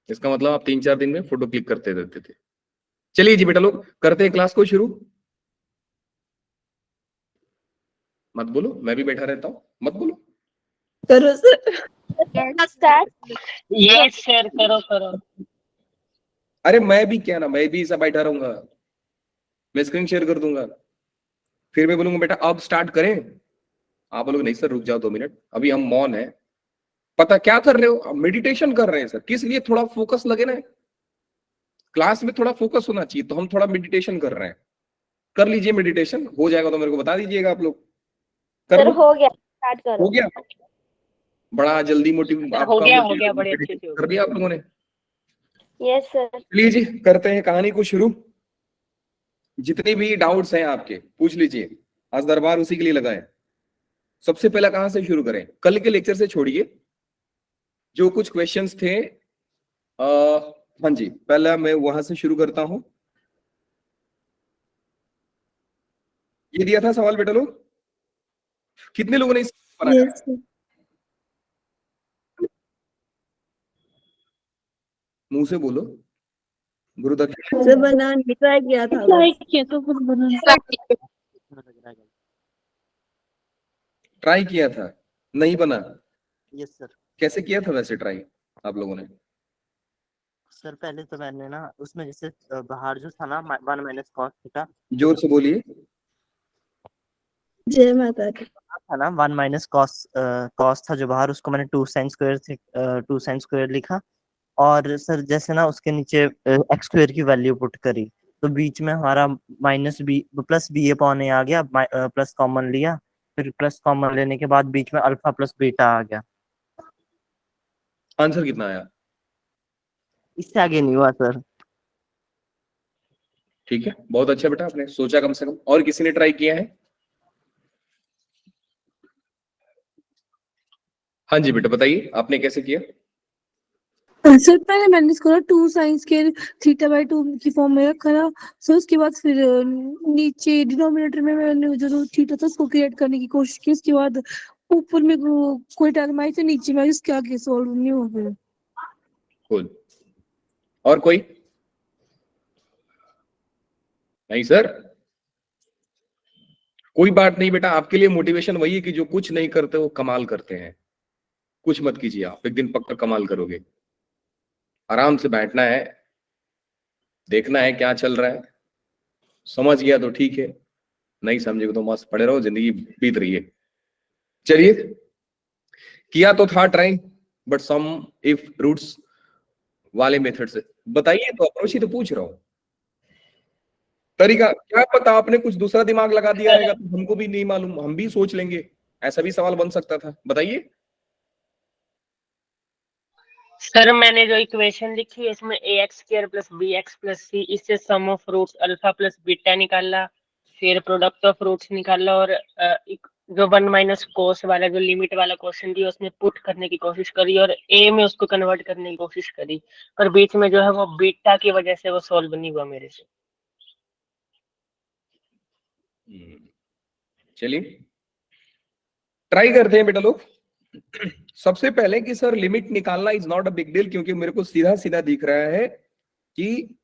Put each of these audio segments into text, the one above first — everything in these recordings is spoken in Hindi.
इसका मतलब आप 3-4 दिन में फोटो क्लिक करते रहते थे। चलिए जी बेटा लोग, करते हैं क्लास को शुरू। मत बोलो, मैं भी बैठा रहता हूँ, मत बोलो। करो सर। यस सर, करो करो। अरे मैं भी क्या ना, मैं भी ऐसा बैठा रहूंगा, मैं स्क्रीन शेयर कर दूंगा, फिर मैं बोलूंगा बेटा अब स्टार्ट करें, आप बोलोगे नहीं सर रुक जाओ 2 मिनट, अभी हम मौन है। पता क्या कर रहे हो, मेडिटेशन कर रहे हैं सर। किस लिए? थोड़ा फोकस लगे ना, क्लास में थोड़ा फोकस होना चाहिए, तो हम थोड़ा मेडिटेशन कर रहे हैं। कर लीजिए मेडिटेशन, हो जाएगा तो मेरे को बता दीजिएगा आप लोग। कर लो। हो गया, स्टार्ट करो। हो गया, बड़ा जल्दी मोटिव हो गया, बड़े अच्छे से हो कर दिया आप लोगों ने। Yes sir. लीजिए करते हैं कहानी को शुरू। जितने भी डाउट्स हैं आपके पूछ लीजिए, आज दरबार उसी के लिए लगा है। सबसे पहला कहां से शुरू करें? कल के लेक्चर से छोड़िए, जो कुछ क्वेश्चंस थे हाँ जी, पहला मैं वहां से शुरू करता हूं। ये दिया था सवाल बेटा लोग, कितने लोगों ने इस बनाया? Yes sir. मुंह से बोलो। गुरुदत्त सर बनाने ट्राई किया था, तो कुछ बना ट्राई किया था, नहीं बना? Yes sir. कैसे किया था वैसे ट्राई आप लोगों ने? सर पहले तो मैंने ना उसमें जैसे बाहर जो था ना 1 माइनस कॉस थीटा, जोर से बोलिए। जय माता दी। था ना 1 माइनस कॉस कॉस था जो बाहर, उसको मैंने 2 साइन स्क्वायर लिखा। और सर जैसे ना उसके नीचे एक्स स्क्वायर की वैल्यू पुट करी, तो बीच में हमारा minus b plus b upon a आ गया। प्लस कॉमन लिया, फिर प्लस कॉमन लेने के बाद बीच में अल्फा प्लस बीटा आ गया। आंसर कितना आया? इससे आगे नहीं हुआ सर। ठीक है, बहुत अच्छा बेटा, आपने सोचा कम से कम। और किसी ने ट्राई किया है? हाँ जी बेटा बताइए, आपने कैसे किया? सर पहले मैंने इसको ना 2 साइंस के थीटा/2 की फॉर्म में रखा ना सर, उसके बाद फिर नीचे डिनोमिनेटर में मैंने जो थीटा था उसको क्रिएट करने की कोशिश की, उसके बाद ऊपर में कोई टर्म आई तो नीचे में इसके आगे सॉल्व नहीं हो गया। कूल। और कोई? नहीं सर, कोई बात नहीं बेटा, आपके लिए मोटिवेशन वही है कि जो कुछ नहीं करते वो कमाल करते हैं। कुछ मत कीजिए, आप एक दिन पक्का कमाल करोगे। आराम से बैठना है, देखना है क्या चल रहा है, समझ गया तो ठीक है, नहीं समझेगा तो मस्त पड़े रहो, जिंदगी बीत रही है। चलिए, किया तो था try, but sum of roots वाले मेथड से बताइए, तो अप्रोच ही तो पूछ रहा हूं। तरीका क्या पता आपने कुछ दूसरा दिमाग लगा दिया रहेगा, तो हमको भी नहीं मालूम, हम भी सोच लेंगे, ऐसा भी सवाल बन सकता था। बताइए। सर मैंने जो इक्वेशन लिखी है इसमें ax² + bx + c, इससे sum of roots alpha plus beta निकाला, फिर प्रोडक्ट ऑफ रूट्स निकाला, और जो 1 माइनस कोस वाला जो लिमिट वाला क्वेश्चन दिया उसमें पुट करने की कोशिश करी, और ए में उसको कन्वर्ट करने की कोशिश करी, पर बीच में जो है वो बीटा की वजह से वो सॉल्व नहीं हुआ मेरे से। चलिए ट्राई करते हैं बेटा लोग। सबसे पहले कि सर लिमिट निकालना is not a big deal, क्योंकि मेरे को सीधा सीधा दिख रहा है कि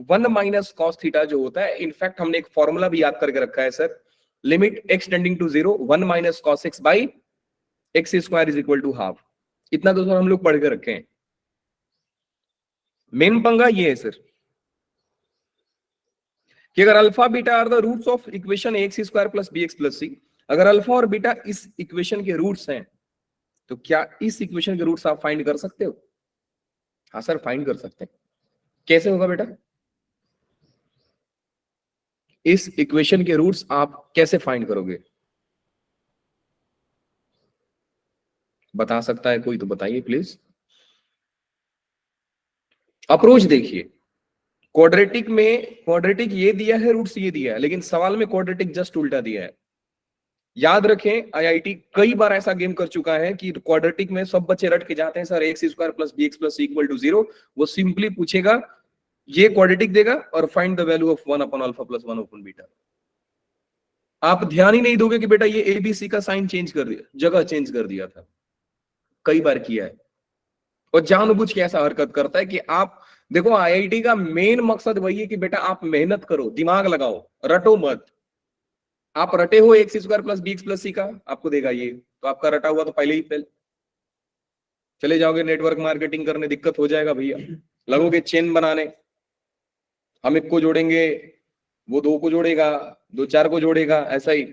1 माइनस कॉस थीटा जो होता है, इनफैक्ट हमने एक फॉर्मूला भी याद करके रखा है sir, limit x tending to 0 1 minus cos x by x square is equal to half. इतना तो सर हम लोग पढ़ के रखे हैं। मेन पंगा ये है सर कि अगर alpha beta are the roots of equation x square plus b x plus c, अगर अल्फा और बीटा इस इक्वेशन के रूट्स हैं, तो क्या इस इक्वेशन के रूट्स आप फाइंड कर सकते हो? हाँ सर फाइंड कर सकते हैं। कैसे होगा बेटा? इस इक्वेशन के रूट्स आप कैसे फाइंड करोगे? बता सकता है कोई तो बताइए प्लीज। अप्रोच देखिए, क्वाड्रेटिक ये दिया है, रूट्स ये दिया है, लेकिन सवाल में क्वाड्रेटिक जस्ट उल्टा दिया है। याद रखें, आईआईटी कई बार ऐसा गेम कर चुका है कि क्वाड्रेटिक में सब बच्चे रट के जाते हैं sir x square plus b x plus equal to 0। वो सिंपली पूछेगा, ये क्वाड्रेटिक देगा और find the value of 1 upon alpha plus 1 upon beta. आप ध्यान ही नहीं दोगे कि बेटा ये एबीसी का साइन चेंज कर दिया, जगह चेंज कर दिया था। कई बार किया है। और जानबूझ के ऐसा हरकत करता है कि आप देखो, आईआईटी का मेन मकसद वही है कि बेटा आप मेहनत करो, दिमाग लगाओ, रटो मत। आप रटे हो x square plus b x plus c का, आपको देगा ये, तो आपका रटा हुआ तो पहले ही फेल। चले जाओगे नेटवर्क मार्केटिंग करने, दिक्कत हो जाएगा भैया। लगोगे चेन बनाने, हम एक को जोड़ेंगे, वो दो को जोड़ेगा, दो चार को जोड़ेगा, ऐसा ही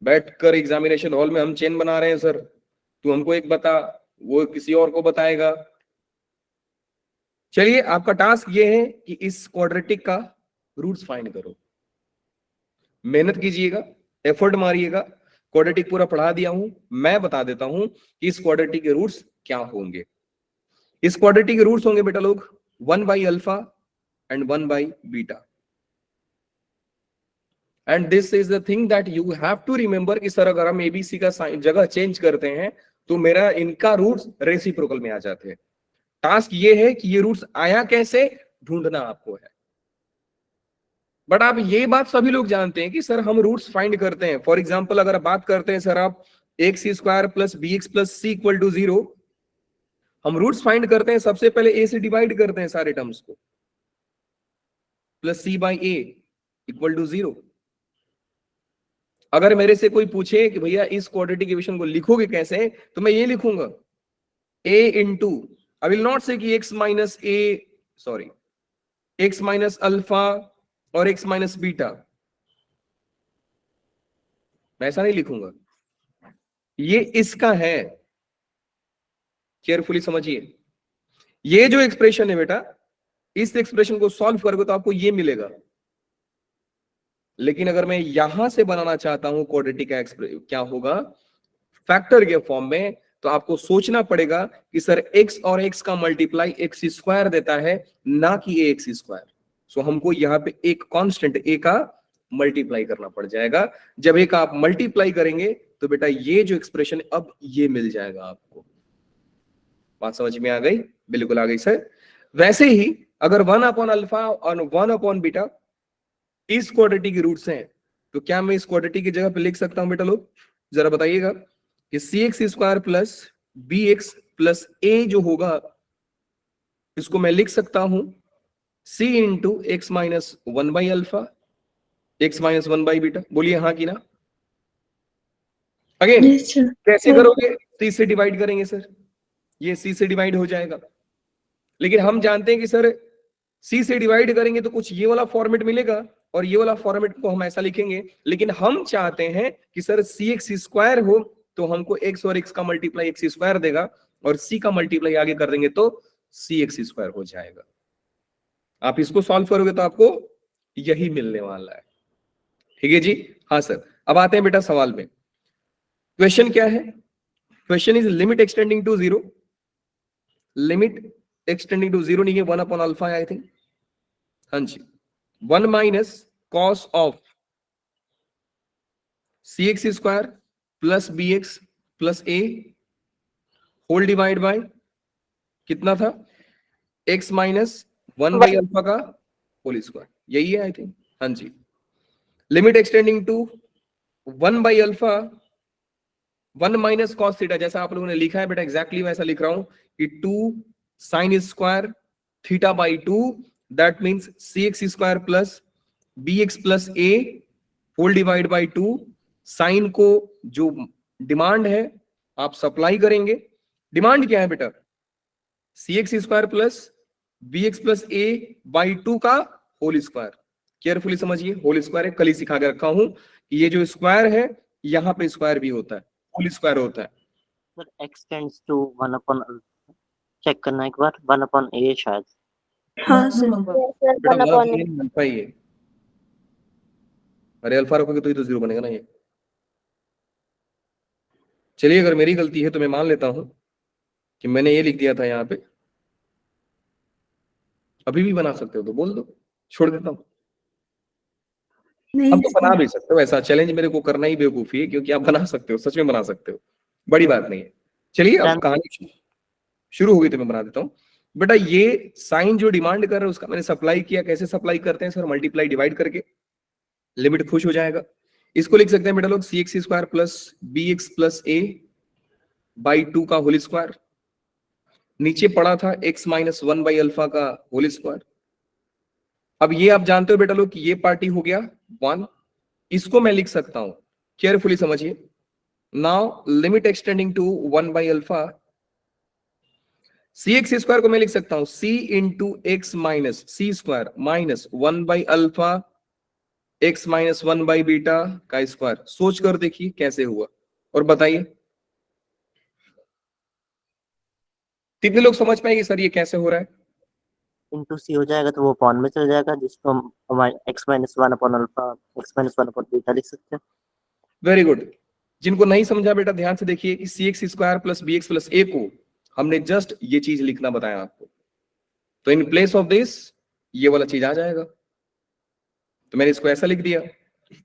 बैठकर एग्जामिनेशन हॉल में हम चेन बना रहे हैं सर, तू हमको एक बता, वो किसी और को बताएगा। चलिए, आपका टास्क ये है कि इस क्वाड्रेटिक का रूट्स फाइंड करो। मेहनत कीजिएगा, एफर्ट मारिएगा। क्वाड्रेटिक पूरा पढ़ा दिया हूं, मैं बता देता हूं कि इस क्वाड्रेटिक के रूट्स क्या होंगे। इस क्वाड्रेटिक के रूट्स होंगे बेटा लोग 1 by alpha and 1 by beta. And this is the thing that you have to remember कि सर अगर हम एबीसी का जगह चेंज करते हैं तो मेरा इनका रूट्स रेसिप्रोकल में आ जाते हैं। टास्क ये है कि ये रूट्स आया कैसे, ढूंढना आपको है। बट आप ये बात सभी लोग जानते हैं कि सर हम रूट्स फाइंड करते हैं। फॉर एग्जांपल अगर बात करते हैं सर आप x square plus b x plus c equal to 0, हम रूट्स फाइंड करते हैं, सबसे पहले ए से डिवाइड करते हैं सारे टर्म्स को, plus c by a equal to 0। अगर मेरे से कोई पूछे कि भैया इस क्वाड्रेटिक इक्वेशन को लिखोगे कैसे, तो मैं ये लिखूंगा a into, I will not से कि एक्स माइनस ए, सॉरी, एक्स माइनस अल्फा और एक्स माइनस बीटा, मैं ऐसा नहीं लिखूंगा। ये इसका है, केयरफुली समझिए। ये जो एक्सप्रेशन है बेटा, इस एक्सप्रेशन को सॉल्व करोगे तो आपको ये मिलेगा। लेकिन अगर मैं यहां से बनाना चाहता हूं क्वाड्रेटिक का क्या होगा फैक्टर के फॉर्म में, तो आपको सोचना पड़ेगा कि सर x और x का मल्टीप्लाई x स्क्वायर देता है, ना कि ax स्क्वायर। सो हमको यहाँ पे एक कांस्टेंट a का मल्टीप्लाई करना पड़ जाएगा। जब a का आप मल्टीप्लाई करेंगे तो बेटा ये जो एक्सप्रेशन अब ये मिल जाएगा आपको। बात समझ में आ गई? बिल्कुल आ गई सर। वैसे ही अगर 1 अपॉन अल्फा और 1 अपॉन बीटा इस क्वाड्रेटिक के रूट्स हैं, तो क्या मैं इस क्वाड्रेटिक की जगह पे लिख सकता हूं बेटा लोग? जरा बताइएगा कि c x square plus b x plus a जो होगा, इसको मैं लिख सकता हूं c into x minus 1 by alpha x minus 1 by beta. बोलिए हाँ कि ना? Again Yes, sir. कैसे करोगे? सी से डिवाइड करेंगे सर, ये सी से डिवाइड हो जाएगा। लेकिन हम जानते हैं कि सर सी से डिवाइड करेंगे तो कुछ ये वाला फॉर्मेट मिलेगा और ये वाला फॉर्मेट को हम ऐसा लिखेंगे। लेकिन हम चाहते हैं कि सर सी एक्स स्क्वायर हो, तो हमको एक्स और एक्स का मल्टीप्लाई एक्स स्क्वायर देगा, और सी का मल्टीप्लाई आगे कर देंगे तो सी एक्स स्क्वायर हो जाएगा। आप इसको सॉल्व करोगे तो आपको यही मिलने वाला है। ठीक है जी? हाँ सर। अब आते हैं बेटा सवाल में। क्वेश्चन क्या है? Question is limit extending to 0, limit extending to 0 नहीं है, 1 अपॉन अल्फा है आई थिंक। हाँ जी, 1 minus cos of c x square plus b x plus a whole divide by कितना था? एक्स माइनस 1 बाई अल्फा का होल स्क्वायर, यही है आई थिंक। हाँ जी, limit extending to 1 by alpha 1 minus cos theta, जैसा आप लोगों ने लिखा है बेटा एग्जैक्टली वैसा लिख रहा हूं कि 2 sine square theta by 2, that means c x square plus b x plus a whole divide by 2। Sine को जो डिमांड है आप सप्लाई करेंगे। डिमांड क्या है बेटा? C x square plus b x plus a by 2 का होल स्क्वायर। केयरफुली समझिए, होल स्क्वायर है, कल ही सिखा के रखा हूं कि ये जो स्क्वायर है यहां पे स्क्वायर भी होता है, होल स्क्वायर होता है। Sir x tends to 1 upon alpha, check करना एक बार, 1 अपॉन a शायद। हाँ सर। Yes, sir. बेटा 1 upon a. अल्फा ही है। अरे अल्फा रखोगे तो ही तो 0 बनेगा ना ये। चलिए, अगर मेरी गलती है तो मैं मान लेता हूं कि मैंने ये लिख दिया था यहाँ पे। अभी भी बना सकते हो तो बोल दो, छोड़ देता हूं। नहीं अब तो sir. बना भी सकते हो, ऐसा चैलेंज मेरे को करना ही बेवकूफी है, क्योंकि आप बना सकते हो, सच में बना सकते हो, बड़ी बात नहीं है। चलिए, अब कहानी शुरू हो गई तो मैं बना देता हूँ। बेटा ये साइन जो डिमांड कर रहा है उसका मैंने सप्लाई किया। कैसे सप्लाई करते हैं सर? मल्टीप्लाई डिवाइड करके, लिमिट खुश हो जाएगा। इसको लिख सकते हैं बेटा लोग c x square plus b x plus a by 2 का होल स्क्वायर। नीचे पड़ा था x माइनस 1/अल्फा का होल स्क्वायर। अब ये आप जानते हो बेटा लोग कि ये पार्टी हो गया 1, इसको मैं लिख सकता हूं, केयरफुली समझिए। नाउ लिमिट एक्सटेंडिंग टू 1/अल्फा, cx स्क्वायर को मैं लिख सकता हूं c into x minus c square minus 1/अल्फा x माइनस 1/बीटा का स्क्वायर। सोच कर देखिए कैसे हुआ और बताइए कितने लोग समझ पाएंगे सर ये कैसे हो रहा है। इंटू सी हो जाएगा तो वो अपॉन में चल जाएगा, जिसको हम x minus 1 upon alpha x minus 1 upon beta लिख सकते हैं। Very good. जिनको नहीं समझा बेटा ध्यान से देखिए कि c x square plus b x plus a को हमने जस्ट ये चीज लिखना बताया आपको, तो इन प्लेस ऑफ दिस ये वाला चीज आ जाएगा, तो मैंने इसको ऐसा लिख दिया।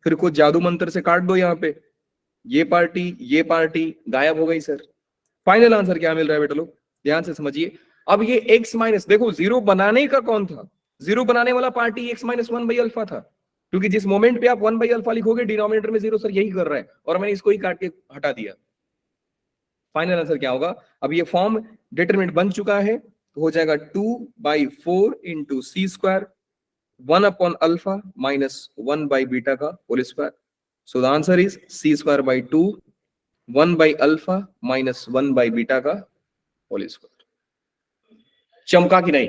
फिर कुछ जादू मंत्र से काट दो, यहाँ पे ये पार्टी गायब हो गई सर। फाइनल आंसर क्या मिल रहा है बेटा लोग, ध्यान से समझिए। अब ये x माइनस, देखो जीरो बनाने का कौन था, जीरो बनाने वाला पार्टी x माइनस 1/अल्फा था, क्योंकि जिस मोमेंट पे आप 1/अल्फा लिखोगे डिनोमिनेटर में जीरो सर यही कर रहा है, और मैंने इसको ही काट के हटा दिया। फाइनल आंसर क्या होगा, अब ये फॉर्म डिटरमिनेंट बन चुका है, तो हो जाएगा 2/4 इंटू सी स्क्वायर 1/अल्फा माइनस 1/बीटा का whole square. So the answer is c square by 2 1/अल्फा माइनस 1/बीटा का होल स्क्वायर। चमका कि नहीं?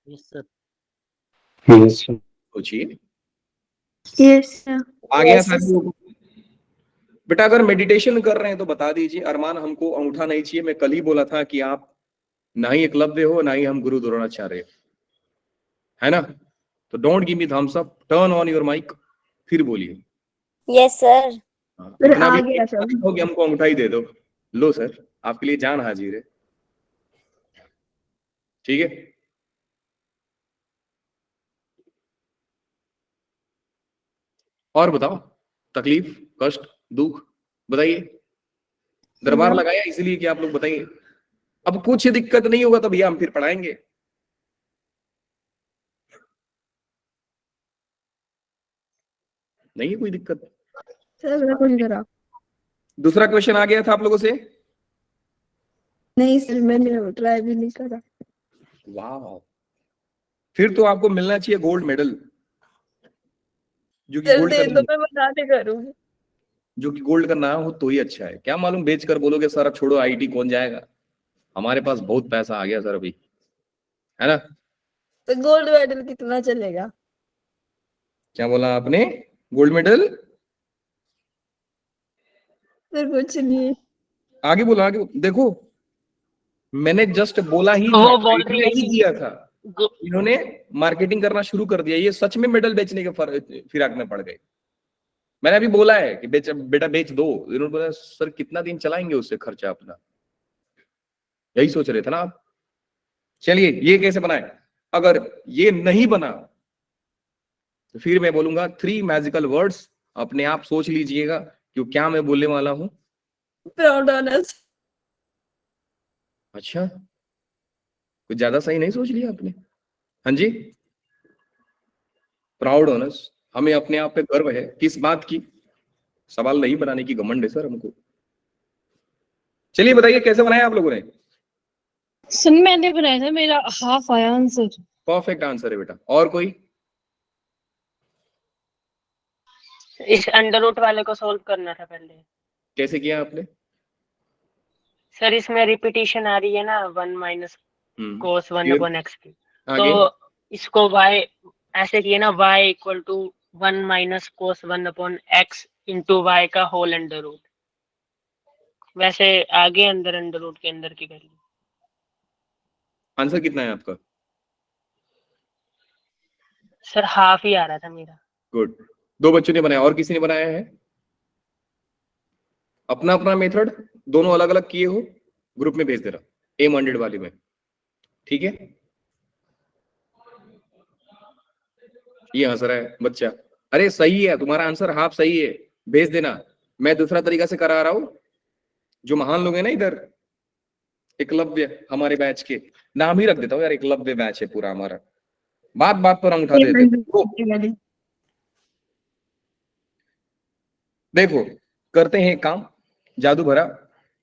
Yes sir. सोचिए, यस आ गया सर। बेटा अगर मेडिटेशन कर रहे हैं तो बता दीजिए। अरमान हमको अंगूठा नहीं चाहिए, मैं कल ही बोला था कि आप ना ही एकलव्य हो ना ही हम गुरु द्रोणाचार्य, है ना? तो don't give me thumbs up, turn on your mic, फिर बोलिए। Yes sir. इतना आ भी गया सर। हो कि हमको अंगूठा ही दे दो। लो सर, आपके लिए जान हाजिर है, ठीक है? और बताओ, तकलीफ, कष्ट, दुख बताइए। दरबार लगाया इसलिए कि आप लोग बताइए। अब कुछ दिक्कत नहीं होगा तो भैया हम फिर पढ़ाएंगे। नहीं है कोई दिक्कत। सर मेरा कुछ करा दूसरा क्वेश्चन आ गया था आप लोगों से। नहीं सर, मैंने ट्राई भी नहीं करा। वाह, फिर तो आपको मिलना चाहिए गोल्ड मेडल, जो कि सर गोल्ड दे का दो, मैं बनाने करूंगी। जो कि गोल्ड का ना हो तो ही अच्छा है। क्या मालूम बेच कर बोलोगे सर अब छोड़ो आईटी कौन जाएगा, हमारे पास बहुत पैसा आ गया सर अभी, है ना? तो गोल्ड मेडल कितना चलेगा? क्या बोला आपने? Gold medal? सर कुछ नहीं। आगे बोला, आगे देखो, मैंने जस्ट बोला ही था, वो बोल रही है नहीं कि दिया था, इन्होंने मार्केटिंग करना शुरू कर दिया। ये सच में मेडल बेचने के फिराक में पड़ गए। मैंने अभी बोला है कि बेटा बेच दो, इन्होंने बोला सर कितना दिन चलाएंगे उससे खर्चा अपना, यही सोच रहे थे ना आप। चलिए ये कैसे बनाए, अगर ये नहीं बना तो फिर मैं बोलूंगा 3 मैजिकल वर्ड्स, अपने आप सोच लीजिएगा कि क्या मैं बोलने वाला हूं। Proud honours. अच्छा, कुछ ज्यादा सही नहीं सोच लिया आपने? हाँ जी, प्राउड ऑनर्स, हमें अपने आप पे गर्व है। किस बात की? सवाल नहीं बनाने की घमंड है सर हमको। चलिए बताइए कैसे बनाया आप लोगों ने? सर मैंने बनाया था, मेरा हाफ आया आंसर। परफेक्ट आंसर है बेटा। और कोई? इस अंडर रूट वाले को सोल्व करना था पहले। कैसे किया आपने? सर इसमें रिपीटिशन आ रही है ना, 1 माइनस कोस 1 फिर अपॉन एक्स की, आगे? तो इसको y ऐसे किए ना, y equal to 1 minus cos 1 upon x into y का होल अंडर रूट। वैसे आगे अंडर रूट के अंदर की वैल्यू। आंसर कितना है आपका? सर हाफ ही आ रहा था मेरा। गुड, 2 बच्चों ने बनाया, और किसी ने बनाया है? अपना अपना मेथड दोनों अलग अलग किए हो, ग्रुप में भेज दे रहा एम 100 वाली में, ठीक है? ये हंस रहा है बच्चा। अरे सही है, तुम्हारा आंसर हाफ सही है, भेज देना। मैं दूसरा तरीका से करा रहा हूं, जो महान लोग हैं ना इधर, एकलव्य हमारे बैच के, नाम ही रख देता हूँ यार, एकलव्य बैच है पूरा हमारा, बात बात पर अंगूठा देते। देखो करते हैं काम जादू भरा,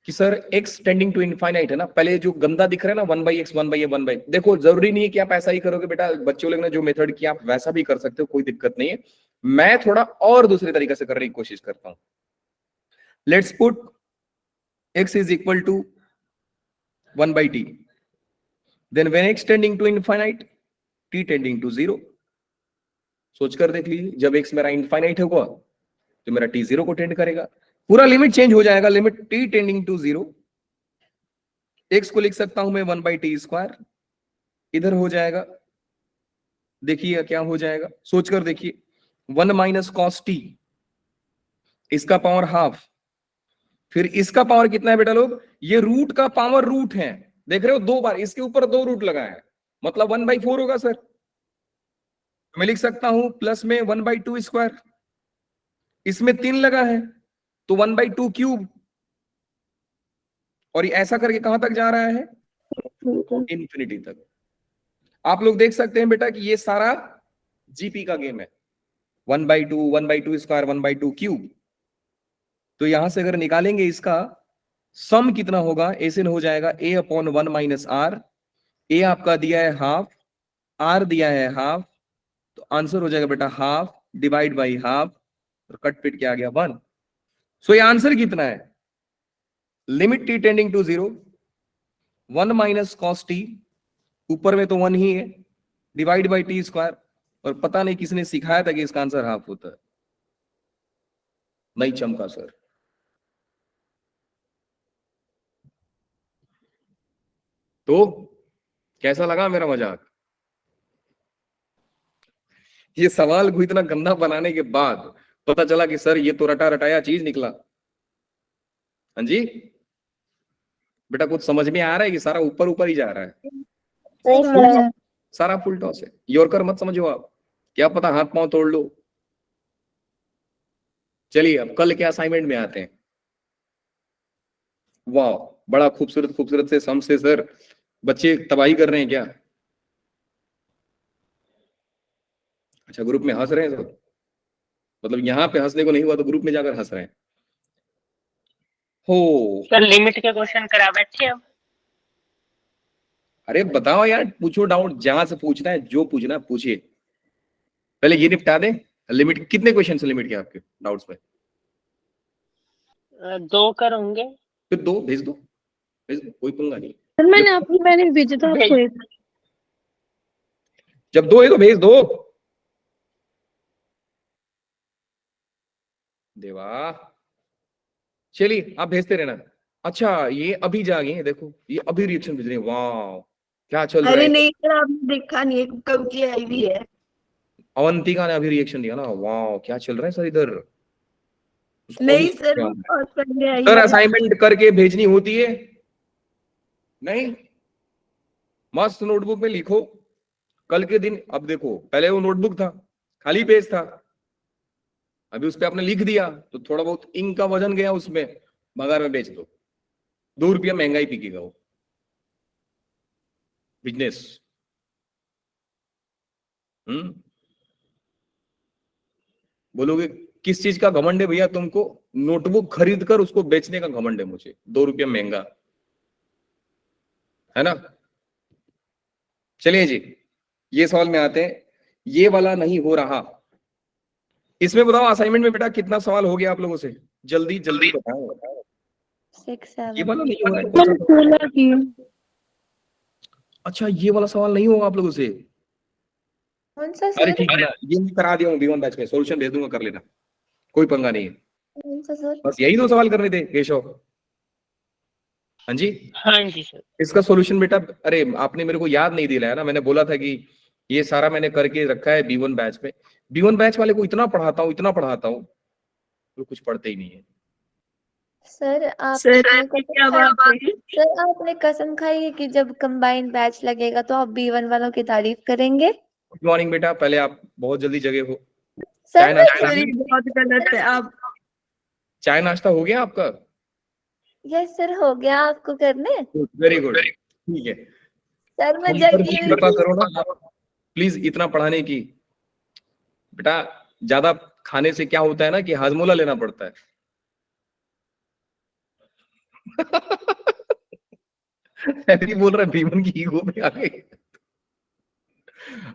कि sir x tending to infinite है ना, पहले जो गंदा दिख रहा है ना 1/x 1/a 1/, देखो जरूरी नहीं है कि आप ऐसा ही करोगे बेटा, बच्चों लोग ने जो मेथड किया आप वैसा भी कर सकते हो, कोई दिक्कत नहीं है। मैं थोड़ा और दूसरे तरीके से करने की कोशिश करता हूं। Let's put x is equal to 1/t, then when x tending to infinite t tending to 0। सोचकर देख लीजिए, जब x मेरा इनफाइनाइट होगा तो मेरा t 0 को टेंड करेगा, पूरा लिमिट चेंज हो जाएगा, limit t tending to 0। x को लिख सकता हूं मैं 1/t², इधर हो जाएगा, देखिए क्या हो जाएगा, सोचकर देखिए, 1 माइनस कॉस t, इसका पावर हाफ, फिर इसका पावर कितना है बेटा लोग, ये रूट का पावर रूट है, देख रहे हो 2 बार इसके ऊपर 2 रूट लगा है, मतलब 1/4 होगा सर। तो मैं लिख सकता हूं प्लस में 1/2², इसमें 3 लगा है तो 1/2³ और ये ऐसा करके कहां तक जा रहा है, इंफिनिटी तक। आप लोग देख सकते हैं बेटा कि ये सारा जीपी का गेम है, 1/2, 1/2², 1/2³। तो यहां से अगर निकालेंगे इसका सम कितना होगा, ऐसे हो जाएगा a/1 माइनस r, a आपका दिया है हाफ, r दिया है हाफ, तो आंसर हो जाएगा बेटा हाफ डिवाइड बाई हाफ, और कट पिट क्या आ गया 1। सो ये आंसर कितना है, limit t tending to 0, 1 minus cos t, ऊपर में तो 1 ही है, डिवाइड बाई t², और पता नहीं किसने सिखाया था कि इसका आंसर हाफ होता है, नहीं चमका सर। तो कैसा लगा मेरा मजाक, ये सवाल को इतना गंदा बनाने के बाद पता चला कि सर ये तो रटा रटाया चीज निकला। हाँ जी बेटा, कुछ समझ में आ रहा है कि सारा ऊपर ऊपर ही जा रहा है, नहीं सर, सारा फुल टॉस है, यॉर्कर मत समझो आप, क्या पता हाथ पांव तोड़ लो। चलिए अब कल के असाइनमेंट में आते हैं। वाह, बड़ा खूबसूरत खूबसूरत से सम से सर बच्चे तबाही कर रहे हैं क्या? अच्छा, ग्रुप में हंस रहे हैं सब, मतलब यहाँ पे हंसने को नहीं हुआ तो ग्रुप में जाकर हंस रहे हैं। हो सर लिमिट के क्वेश्चन करा बैठे अब। अरे बताओ यार, पूछो डाउट, जहां से पूछना है, जो पूछना है पूछिए, पहले ये निपटा दें। लिमिट कितने क्वेश्चन से लिमिट के आपके डाउट्स पे? 2 करूंगे। फिर 2 भेज दो, कोई पंगा नहीं। सर मैंने भेजा था आपको एक। जब 2 है तो भेज दो। देवा, चलिए आप भेजते रहना। अच्छा ये अभी जागे हैं, देखो ये अभी रिएक्शन भेज रहे हैं, वाह क्या चल रहा अरे है। नहीं सर, आपने देखा नहीं है, कब की आई हुई है। अवंतिका ने अभी रिएक्शन दिया ना, वाह क्या चल रहा है सर इधर। उसको नहीं भी सर, वो बहुत पहले आई सर है। असाइनमेंट करके भेजनी होती है नहीं, मस्त नोटबुक में लिखो कल के दिन। अब देखो पहले वो नोटबुक था, खाली पेज था, अभी उस पे आपने लिख दिया तो थोड़ा बहुत इंक का वजन गया उसमें, बाजार में बेच दो, 2 रुपया महंगाई बिकेगा वो बिजनेस। बोलोगे किस चीज का घमंड है भैया तुमको? नोटबुक खरीद कर उसको बेचने का घमंड है मुझे, 2 रुपया महंगा, है ना। चलिए जी, ये सवाल में आते हैं, ये वाला नहीं हो रहा, इसमें बताओ असाइनमेंट में बेटा कितना सवाल हो गया आप लोगों से, जल्दी जल्दी बताओ। 6 ये 7 वाला नहीं हो रहा है। मैंने 16 की। अच्छा ये वाला सवाल नहीं होगा आप लोगों से? कौन सा अरे सर? ठीक है ना, ये मैं करा दिया हूँ B1 बैच में, सॉल्यूशन भेज दूंगा, कर लेना, कोई पंगा नहीं है। कौन सा सर? बस यही 2 सवाल करने थे केशव। हाँ जी, हाँ जी सर। इसका सॉल्यूशन बेटा, अरे आपने मेरे को याद नहीं दिलाया ना, मैंने बोला था कि ये सारा मैंने करके रखा है B1 बैच में। B1 बैच वाले को इतना पढ़ाता हूँ तो कुछ पढ़ते ही नहीं है। सर सर आपने क्या बात है? सर आपने कसम खाई है कि जब कंबाइंड बैच लगेगा तो आप B1 वालों की तारीफ करेंगे। गुड मॉर्निंग बेटा, पहले आप बहुत जल्दी जगे हो। सर चाय नाश्ता, सर ये बहुत गलत है। आप चाय नाश्ता हो गया आपका? यस सर, हो गया। आपको करने? वेरी गुड, ठीक है। सर मैं हम पर जगी भी हुई कृपा थी। करो ना आप, प्लीज इतना पढ़ाने की। बेटा ज्यादा खाने से क्या होता है ना कि हाजमोला लेना पड़ता है। हैरी बोल रहा है B1 की ईगो पे आ गई।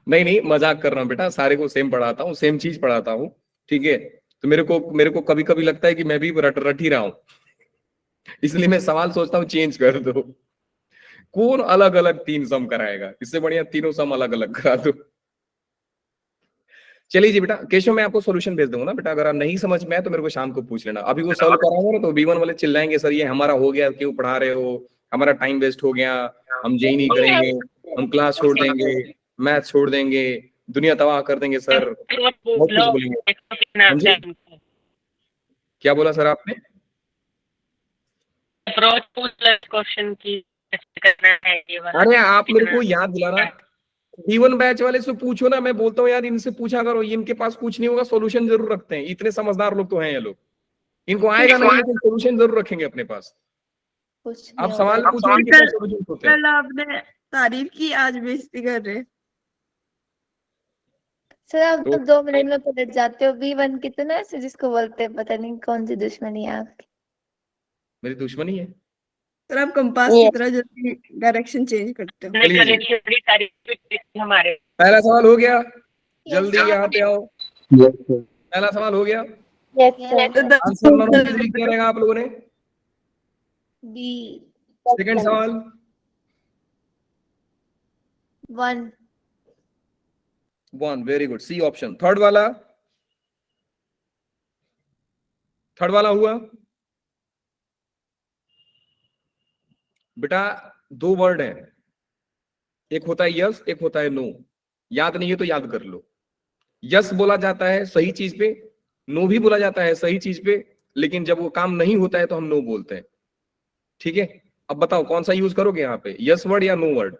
नहीं मजाक कर रहा हूँ बेटा, सारे को सेम पढ़ाता हूँ, सेम चीज पढ़ाता हूँ, ठीक है। तो मेरे को कभी कभी लगता है कि मैं भी रट ही रहा हूँ, इसलिए मैं सवाल सोचता हूँ चेंज कर दो। कौन अलग अलग 3 सम कराएगा, इससे बढ़िया तीनों सम अलग अलग करा दो। चलिए जी बेटा, केशव मैं आपको सॉल्यूशन भेज दूंगा ना बेटा, अगर आप नहीं समझ में आए तो मेरे को शाम को पूछ लेना। अभी वो सॉल्व कराऊंगा ना तो B1 वाले चिल्लाएंगे सर ये हमारा हो गया, क्यों पढ़ा रहे हो, हमारा टाइम वेस्ट हो गया, हम जेई नहीं करेंगे, हम क्लास छोड़ देंगे, मैथ छोड़ देंगे, दुनिया तबाह कर देंगे सर, बहुत कुछ बोलेंगे। हाँ जी, क्या बोला सर आपने? अप्रोच क्वेश्चन की करना है ये वाला। अरे आप मेरे को याद दिलाना, B1 बैच वाले से पूछो ना, मैं बोलता हूँ यार इनसे पूछा करो, ये इनके पास कुछ नहीं होगा, सॉल्यूशन जरूर रखते हैं, इतने समझदार लोग तो हैं ये लोग, इनको आएगा नहीं लेकिन सॉल्यूशन जरूर रखेंगे अपने पास। कुछ आप नहीं सवाल होगा। पूछो, इनके पास सॉल्यूशन होते हैं। कल आपने तारीफ की, आज बेइज्जती कर रहे। सर आप तो 2 मिनट में पलट जाते हो। B1 कितना है जिसको बोलते हैं, पता नहीं कौन सी दुश्मनी है आपकी। मेरी दुश्मनी है? सर आप कंपास की तरह जल्दी डायरेक्शन चेंज करते हो। चलिए जी, बड़ी तारीफ की हमारे। पहला सवाल हो गया, जल्दी Yes, यहाँ पे आओ। पहला सवाल हो गया, yes, sir. तो आंसर नंबर लिख दिया रहेगा आप लोगों ने। B सेकंड सवाल, 1 very good, c option. Third वाला हुआ बेटा, 2 वर्ड है, एक होता है यस, एक होता है नो। याद नहीं है तो याद कर लो। यस बोला जाता है सही चीज पे, नो भी बोला जाता है सही चीज पे, लेकिन जब वो काम नहीं होता है तो हम नो बोलते हैं, ठीक है। अब बताओ कौन सा यूज करोगे यहाँ पे, यस वर्ड या नो वर्ड?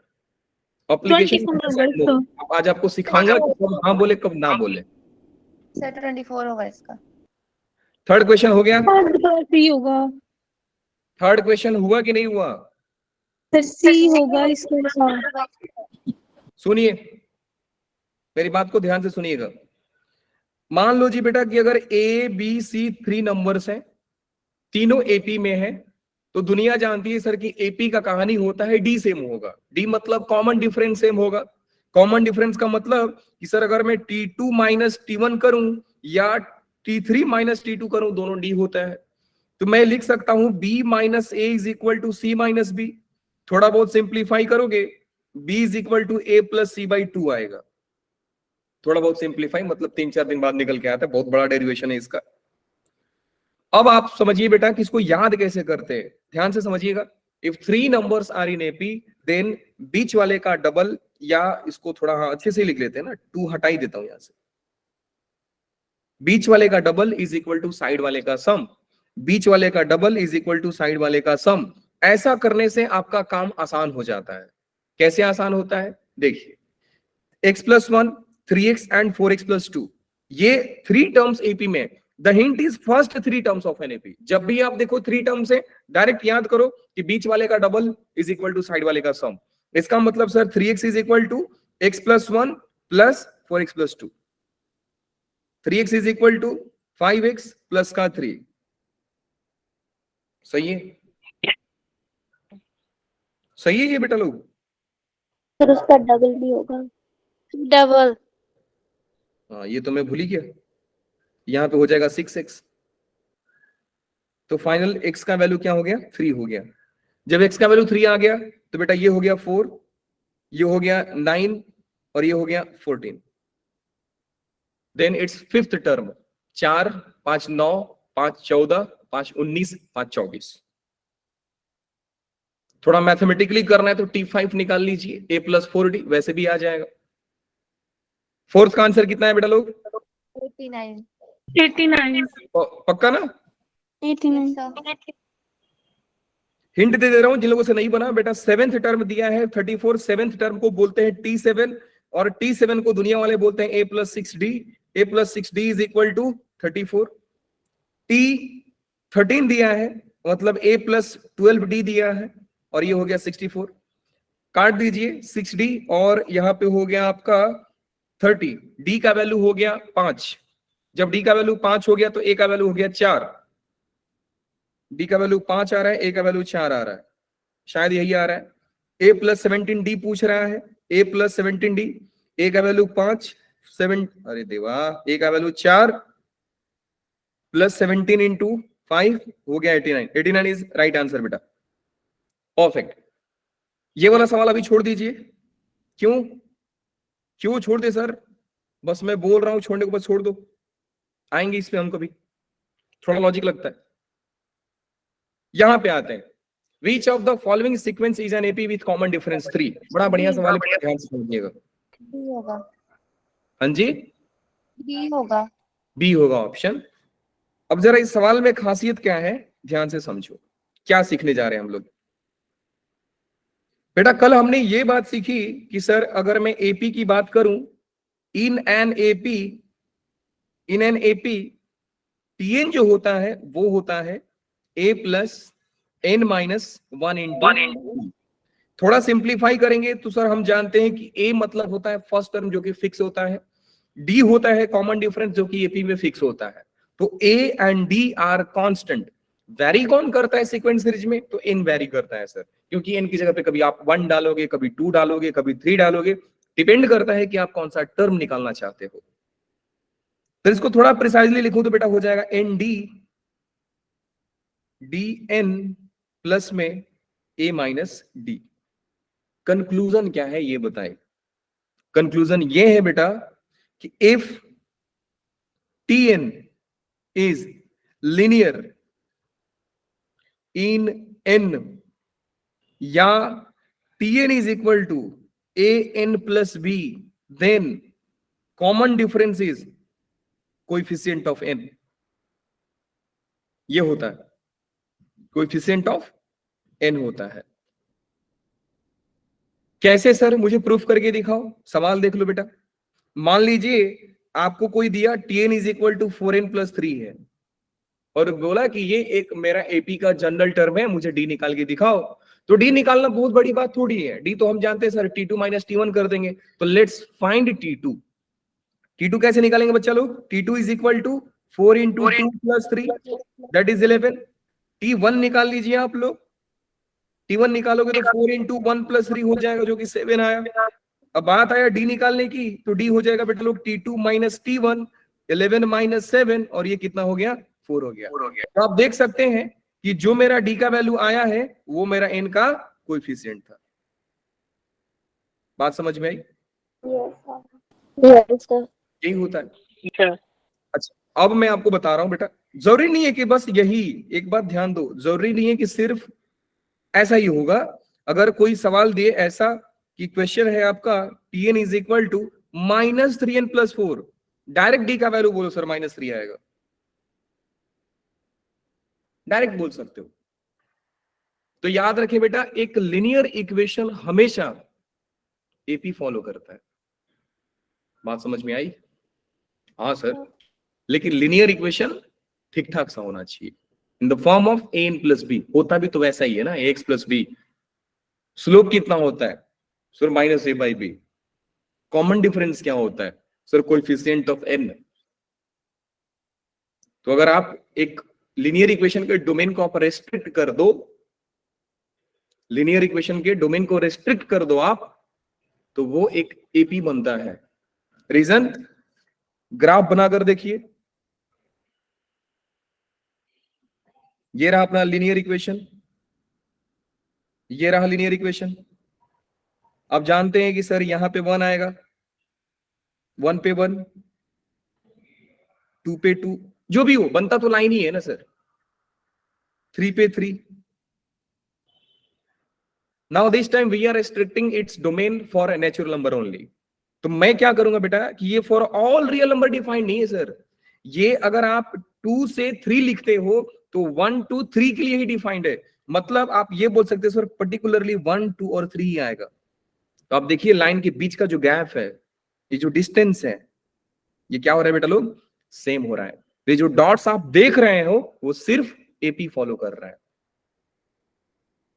एप्लीकेशन आज आपको सिखाऊंगा कि कब हाँ बोले कब ना बोले। सर 24 होगा इसका। थर्ड क्वेश्चन हो गया, सी होगा थर्ड क्वेश्चन हुआ कि नहीं हुआ? सर, सी होगा इसका। सुनिए, मेरी बात को ध्यान से सुनिएगा। मान लो जी बेटा कि अगर ABC 3 नंबर्स हैं, तीनों AP में है, तो दुनिया जानती है सर कि AP का कहानी होता है D सेम होगा। D मतलब कॉमन डिफरेंस सेम होगा। कॉमन डिफरेंस का मतलब कि सर अगर मैं T2 माइनस T1 करूं या T3 माइनस T2 करूं, दोनों D होता है। तो मैं लिख सकता हूं B minus A is equal to C minus B। थोड़ा बहुत सिंप्लीफाई करोगे B is equal to A plus C by 2 आएगा। थोड़ा बहुत सिंप्लीफाई मतलब 3-4 दिन बाद निकल के आता है, बहुत बड़ा डेरिवेशन है इसका। अब आप समझिए बेटा कि इसको याद कैसे करते हैं, ध्यान से समझिएगा। If 3 numbers are in AP, then बीच वाले का डबल, या इसको थोड़ा अच्छे से लिख लेते हैं ना, 2 हटा ही देता हूं यहां से। बीच वाले का double is equal to side वाले का सम, बीच वाले का double is equal to side वाले का सम। ऐसा करने से आपका काम आसान हो जाता है। कैसे आसान होता है देखिए, x+1, 3x एंड 4x+2, ये 3 टर्म्स AP में। The hint is first 3 terms of an AP। जब भी आप देखो 3 टर्म्स है, डायरेक्ट याद करो कि बीच वाले का double is equal to side वाले का सम। इसका मतलब sir 3x is equal to x+1 plus 4x+2, 3x is equal to 5x plus का 3। सही है, सही है ये बेटा लोग? फिर उसका डबल भी होगा। डबल। हाँ ये तो मैं भूल ही गया, यहाँ पे हो जाएगा 6x। तो फाइनल x का वैल्यू क्या हो गया, 3 हो गया। जब x का वैल्यू 3 आ गया तो बेटा ये हो गया 4, ये हो गया 9 और ये हो गया 14। Then it's fifth term, 4 5 9 5 14 5 19 5 24। थोड़ा मैथमेटिकली करना है तो T5 निकाल लीजिए, A प्लस 4D, वैसे भी आ जाएगा। फोर्थ का आंसर कितना है बेटा लोग? 89। पक्का ना? 89। हिंट दे रहा हूं जिन लोगों से नहीं बना बेटा, 7th टर्म दिया है 34, 7th टर्म को बोलते हैं T7, और T7 को दुनिया वाले बोलते हैं A plus 6D। A plus 6D is equal to 34। T13 दिया है मतलब A प्लस 12D दिया है, और ये हो गया 64। काट दीजिए 6D और यहां पे हो गया आपका 30। D का वैल्यू हो गया 5। जब D का वैल्यू 5 हो गया तो A का वैल्यू हो गया 4। डी का वैल्यू 5 आ रहा है, ए का वैल्यू 4 आ रहा है, शायद यही आ रहा है। ए प्लस 17 डी पूछ रहा है, ए प्लस 17 डी, ए का वैल्यू 5, 7, अरे देवा, ए का वैल्यू 4 प्लस 17 इंटू 5 हो गया 89। 89 इज राइट आंसर बेटा, परफेक्ट। ये वाला सवाल अभी छोड़ दीजिए। क्यों क्यों छोड़ दे सर? बस मैं बोल रहा हूं छोड़ने को, बस छोड़ दो, आएंगे इस पे हम कभी, थोड़ा लॉजिक लगता है। यहां पे आते हैं, Which of the following sequence is an AP with common difference 3? बड़ा बढ़िया सवाल है, ध्यान से समझिएगा। बी होगा। हाँ जी, बी होगा। बी होगा ऑप्शन। अब जरा इस सवाल में खासियत क्या है, ध्यान से समझो, क्या सीखने जा रहे हैं हम लोग। बेटा कल हमने ये बात सीखी कि सर अगर मैं एपी की बात करूं, इन एन एपी टीएन जो होता है वो होता है ए प्लस एन माइनस 1 इंटू। थोड़ा सिंप्लीफाई करेंगे तो सर हम जानते हैं कि ए मतलब होता है फर्स्ट टर्म जो कि फिक्स होता है, डी होता है कॉमन डिफरेंस जो कि एपी में फिक्स होता है। तो a and d are constant. Vary कौन करता है सीक्वेंस सीरीज में? तो एन वैरी करता है सर, क्योंकि एन की जगह पे कभी आप 1 डालोगे, कभी 2 डालोगे, कभी 3 डालोगे, डिपेंड करता है कि आप कौन सा टर्म निकालना चाहते हो। तो इसको थोड़ा प्रिसाइजली लिखूं तो बेटा हो जाएगा एन डी एन प्लस में ए माइनस डी। कंक्लूजन क्या है ये बताए। कंक्लूजन ये है बेटा कि if t n is linear in n या Tn is equal to an plus b, then common difference is coefficient of n। ये होता है coefficient of n होता है। कैसे सर? मुझे प्रूफ करके दिखाओ। सवाल देख लो बेटा, मान लीजिए आपको कोई दिया Tn is equal to 4n plus 3 है और बोला कि ये एक मेरा एपी का जनरल टर्म है, मुझे डी निकाल के दिखाओ। तो डी निकालना बहुत बड़ी बात थोड़ी है, डी तो हम जानते हैं सर T2 माइनस T1 कर देंगे। तो लेट्स फाइंड T2। T2 कैसे निकालेंगे बच्चा लोग? T2 is equal to 4 into 2 plus 3 that is 11। T1 निकाल लीजिए आप लोग, T1 निकालोगे तो 4 इंटू 1 प्लस 3 हो जाएगा जो कि 7 आया। अब बात आया डी निकालने की, तो डी हो जाएगा बेटा लोग T2 माइनस T1, 11 माइनस 7, और ये कितना हो गया? 4 हो गया। तो आप देख सकते हैं कि जो मेरा डी का वैल्यू आया है वो मेरा एन का कोएफिशिएंट था। बात समझ में आई? यही होता है। अच्छा अब मैं आपको बता रहा हूं बेटा, जरूरी नहीं है कि बस यही, एक बात ध्यान दो, जरूरी नहीं है कि सिर्फ ऐसा ही होगा। अगर कोई सवाल दिए ऐसा कि क्वेश्चन है आपका Tn is equal to minus 3n plus 4, direct d का वैल्यू बोलो सर -3 आएगा, डायरेक्ट बोल सकते हो। तो याद रखें बेटा, एक लिनियर इक्वेशन हमेशा एपी फॉलो करता है। बात समझ में आई? हाँ सर, लेकिन लिनियर इक्वेशन ठीक ठाक सा होना चाहिए, in the form of an plus b. होता भी तो वैसा ही है ना, ax प्लस बी। स्लोप कितना होता है sir? Minus a by b. Common difference क्या होता है सर? Coefficient of n। तो अगर आप एक लिनियर इक्वेशन के डोमेन को आप रेस्ट्रिक्ट कर दो, लिनियर इक्वेशन के डोमेन को रेस्ट्रिक्ट कर दो आप, तो वो एक एपी बनता है। रीजन, ग्राफ बनाकर देखिए, ये रहा अपना लिनियर इक्वेशन, ये रहा लिनियर इक्वेशन। आप जानते हैं कि सर यहां पे 1 आएगा, 1 पे 1, 2 पे 2, जो भी हो बनता तो लाइन ही है ना सर, 3 पे 3। Now this time we are restricting its domain for a natural number only. तो मैं क्या करूंगा बेटा कि ये for all real number defined नहीं है सर। ये अगर आप 2 से 3 लिखते हो तो 1 2 3 के लिए ही डिफाइंड है। मतलब आप ये बोल सकते हैं सर पर्टिकुलरली 1 2 और 3 ही आएगा। तो आप देखिए लाइन के बीच का जो गैप है, ये जो डिस्टेंस है, ये क्या हो रहा है बेटा लोग? सेम हो रहा है। ये जो डॉट्स आप देख रहे हो वो सिर्फ एपी फॉलो कर रहा है।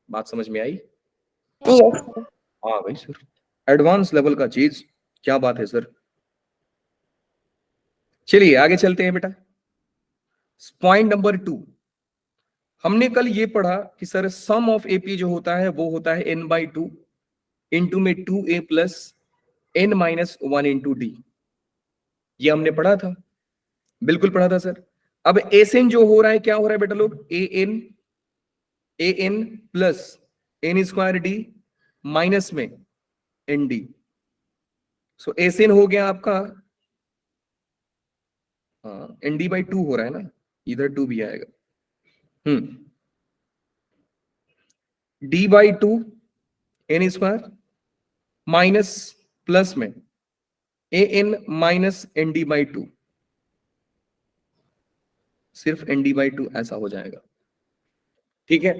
बात समझ में आई? हाँ भाई सर, एडवांस लेवल का चीज, क्या बात है सर। चलिए आगे चलते हैं बेटा। पॉइंट नंबर 2, हमने कल ये पढ़ा कि सर सम ऑफ एपी जो होता है वो होता है n/2 इंटू में 2a plus n-1 into D. ये हमने पढ़ा था, बिल्कुल पढ़ा था सर। अब एसएन जो हो रहा है, क्या हो रहा है बेटा लोग, an plus n² D minus में nd। सो एसएन हो गया आपका, हाँ nd/2 हो रहा है ना, इधर 2 भी आएगा। d/2 n² माइनस प्लस में an माइनस nd/2, सिर्फ nd/2 ऐसा हो जाएगा। ठीक है,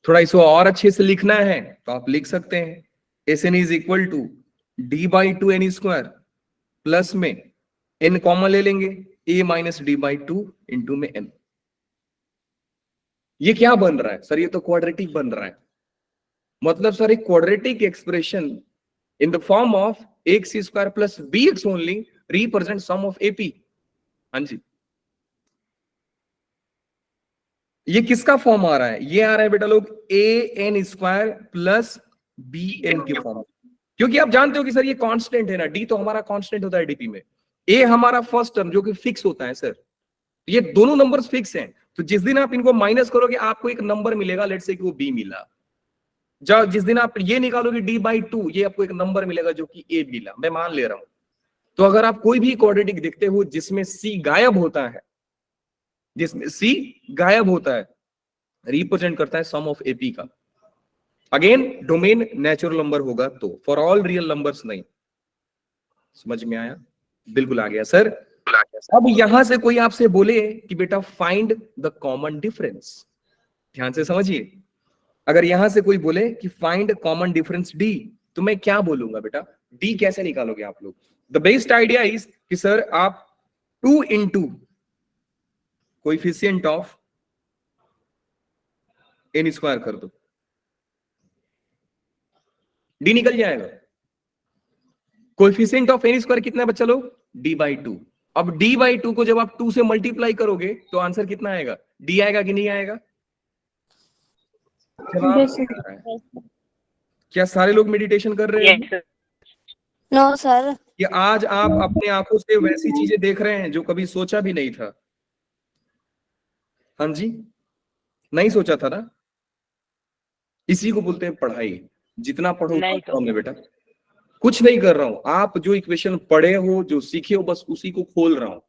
थोड़ा इसको और अच्छे से लिखना है तो आप लिख सकते हैं Sn is equal to d/2 n² plus में n कॉमन ले लेंगे a माइनस d/2 इंटू में n। ये क्या बन रहा है सर, ये तो क्वाड्रेटिक बन रहा है। मतलब सर एक quadratic expression in the form of x² plus bx only represent sum of AP. हाँ जी, ये किसका फॉर्म आ रहा है, ये आ रहा है बेटा लोग an² प्लस bn के फॉर्म, क्योंकि आप जानते हो कि सर ये कांस्टेंट है ना, d तो हमारा कांस्टेंट होता है डीपी में, a हमारा फर्स्ट टर्म जो कि फिक्स होता है सर। ये दोनों नंबर्स फिक्स हैं, तो जिस दिन आप इनको माइनस करोगे आपको एक नंबर मिलेगा, लेट्स से कि वो b मिला। जब जिस दिन आप ये निकालोगे d/2, ये आपको एक नंबर मिलेगा जो कि a मिला, मैं मान ले रहा हूं। तो अगर आप कोई भी क्वाड्रेटिक देखते हो जिसमें c गायब होता है, जिसमें c गायब होता है, रिप्रेजेंट करता है सम ऑफ एपी का। अगेन डोमेन नेचुरल नंबर होगा, तो फॉर ऑल रियल नंबर्स नहीं। समझ में आया, बिल्कुल आ गया सर। अब यहां से कोई आपसे बोले कि बेटा फाइंड द कॉमन डिफरेंस, ध्यान से समझिए। अगर यहां से कोई बोले कि फाइंड कॉमन डिफरेंस डी, तो मैं क्या बोलूंगा बेटा, डी कैसे निकालोगे आप लोग। द बेस्ट आइडिया इज कि सर आप 2 इंटू कोएफिशिएंट ऑफ n² कर दो, डी निकल जाएगा। कोएफिशिएंट ऑफ n² कितना है बच्चा लोग, d/2। अब d/2 को जब आप 2 से मल्टीप्लाई करोगे तो आंसर कितना आएगा, d आएगा कि नहीं आएगा। जवाब Yes, क्या आ रहा है? क्या सारे लोग मेडिटेशन कर रहे हैं? Yes, no sir. कि आज आप अपने आंखों से वैसी चीजें देख रहे हैं जो कभी सोचा भी नहीं था। हाँ जी, नहीं सोचा था ना, इसी को बोलते हैं पढ़ाई। जितना पढ़ो नहीं तो। कम है बेटा। कुछ नहीं कर रहा हूं, आप जो इक्वेशन पढ़े हो, जो सीखे हो, बस उसी को खोल रहा हूं,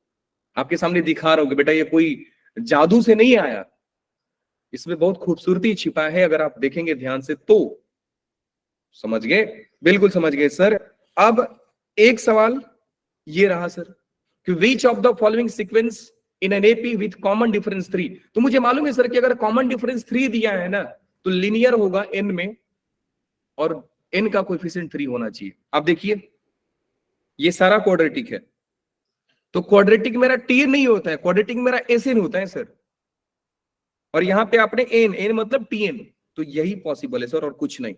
आपके सामने दिखा रहा हूं कि बेटा ये कोई जादू से नहीं आया, इसमें बहुत खूबसूरती छिपा है। अगर आप देखेंगे ध्यान से तो समझ गए, बिल्कुल समझ गए सर। अब एक सवाल ये रहा सर कि which of the following sequence in an AP with common difference 3। तो मुझे मालूम है सर कि अगर कॉमन डिफरेंस 3 दिया है ना, तो लीनियर होगा n में, और n का कोएफिशिएंट 3 होना चाहिए। आप देखिए ये सारा क्वाड्रेटिक है, तो क्वाड्रेटिक मेरा टी नहीं होता है, क्वाड्रेटिक मेरा एसएन होता है सर। और यहां पे आपने n मतलब tn, तो यही पॉसिबल है सर, और कुछ नहीं।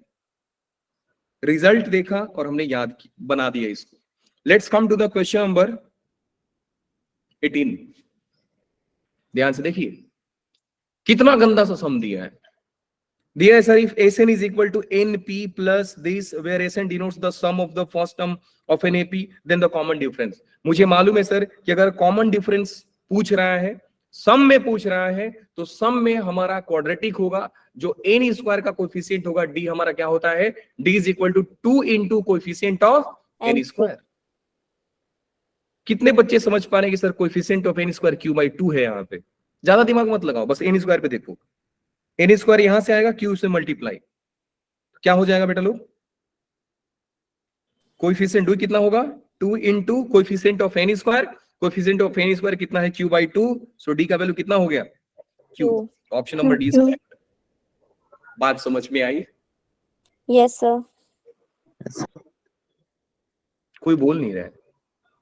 रिजल्ट देखा और हमने याद बना दिया इसको। Let's come to the question number 18। ध्यान से देखिए कितना गंदा सा सम दिया है। दिया है sir, if Sn is equal to np plus this, where Sn denotes the sum of the first term of an AP, then the common difference। मुझे मालूम है सर कि अगर कॉमन डिफरेंस पूछ रहा है, सम में पूछ रहा है, तो सम में हमारा क्वाड्रेटिक होगा, जो n² का कोएफिशिएंट होगा d हमारा क्या होता है, d is equal to 2 into coefficient of n²। कितने बच्चे समझ पा रहे हैं कि sir coefficient of n² q/2 है। यहाँ पे ज्यादा दिमाग मत लगाओ, बस n² पे देखो। n² यहां से आएगा, q से मल्टीप्लाई, क्या हो जाएगा बेटा लोग, कोएफिशिएंट d कितना होगा, 2 into coefficient of n²। Coefficient of n² कितना है, q/2। सो d का वैल्यू कितना हो गया, q। Option number D is correct. बात समझ में आई? Yes sir. कोई बोल नहीं रहा है।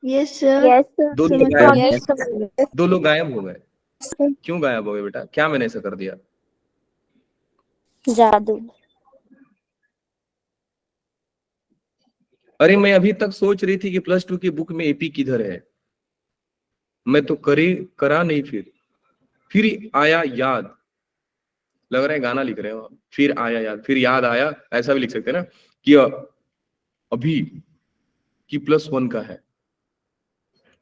Yes sir. Yes sir. दो लोग गायब, यस सर। दो लोग गायब हो गए। क्यों गायब हो गए बेटा, क्या मैंने ऐसा कर दिया? जादू। अरे मैं अभी तक सोच रही थी कि +2 की बुक में एपी किधर है, मैं तो करा नहीं, फिर आया याद लग रहा है गाना लिख रहे हो आप। फिर आया याद, फिर याद आया, ऐसा भी लिख सकते हैं ना कि अभी कि +1 का है।